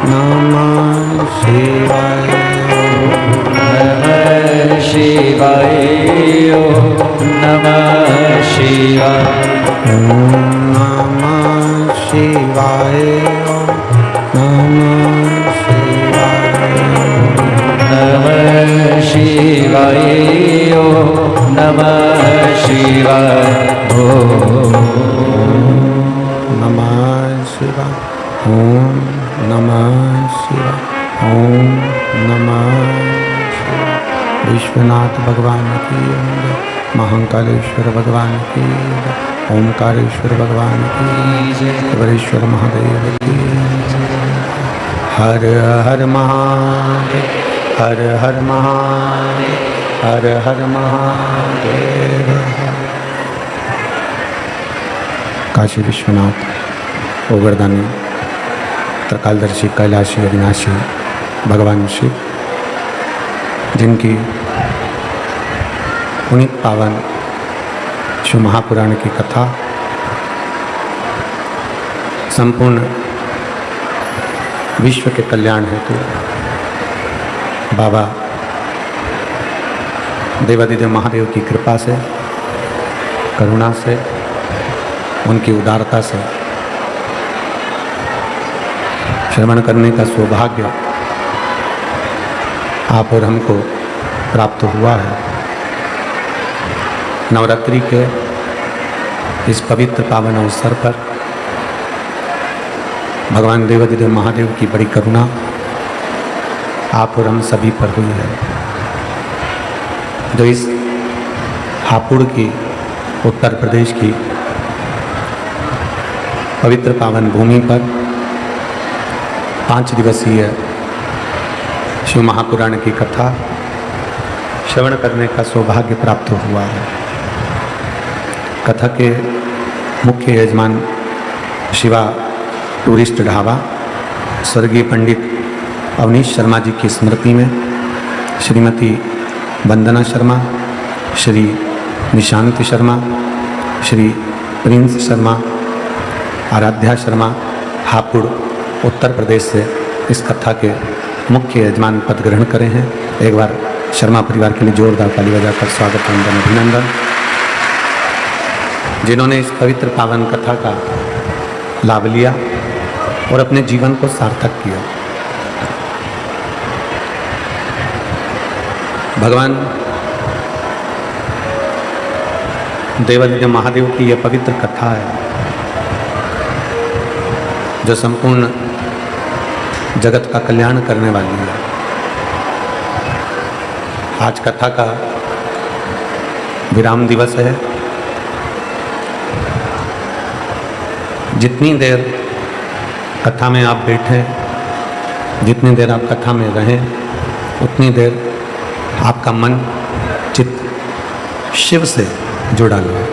नमः शिवाय। नमः शिवाय। ओम नमः शिवाय। ओम नमः शिवाय। नमः शिवाय। नमः शिवाय। ओम नमः शिवाय। नमः शिवाय। ओम नमः शिवाय। ओम नमः शिवाय। विश्वनाथ भगवान की जय। महाकालेश्वर भगवान की जय। ओमकारेश्वर भगवान की जय। वरेश्वर महादेव की जय। हर हर महादेव। हर हर महादेव। हर हर महादेव। काशी विश्वनाथ ओगरदानी त्रिकालदर्शी कैलाशी अविनाशी भगवान शिव, जिनकी पुनीत पावन शिव महापुराण की कथा संपूर्ण विश्व के कल्याण हेतु बाबा देवादिदेव महादेव की कृपा से, करुणा से, उनकी उदारता से श्रवण करने का सौभाग्य आप और हमको प्राप्त हुआ है। नवरात्रि के इस पवित्र पावन अवसर पर भगवान देवादिदेव महादेव की बड़ी करुणा आप और हम सभी पर हुई है। जो इस हापुड़ की उत्तर प्रदेश की पवित्र पावन भूमि पर 5 दिवसीय शिव महापुराण की कथा श्रवण करने का सौभाग्य प्राप्त हुआ है। कथा के मुख्य यजमान शिवा टूरिस्ट ढाबा स्वर्गीय पंडित अवनीश शर्मा जी की स्मृति में श्रीमती वंदना शर्मा, श्री निशांत शर्मा, श्री प्रिंस शर्मा, आराध्या शर्मा हापुड़ उत्तर प्रदेश से इस कथा के मुख्य यजमान पद ग्रहण करे हैं। एक बार शर्मा परिवार के लिए जोरदार ताली बजाकर स्वागत वंदन अभिनंदन, जिन्होंने इस पवित्र पावन कथा का लाभ लिया और अपने जीवन को सार्थक किया। भगवान देवादिदेव महादेव की यह पवित्र कथा है जो संपूर्ण जगत का कल्याण करने वाली है। आज कथा का विराम दिवस है। जितनी देर कथा में आप बैठे, जितनी देर आप कथा में रहें, उतनी देर आपका मन चित्त शिव से जुड़ा रहे,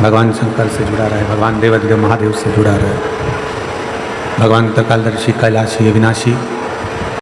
भगवान शंकर से जुड़ा रहे, भगवान देवादिदेव महादेव से जुड़ा रहे, भगवान त्रिकालदर्शी कैलाशी अविनाशी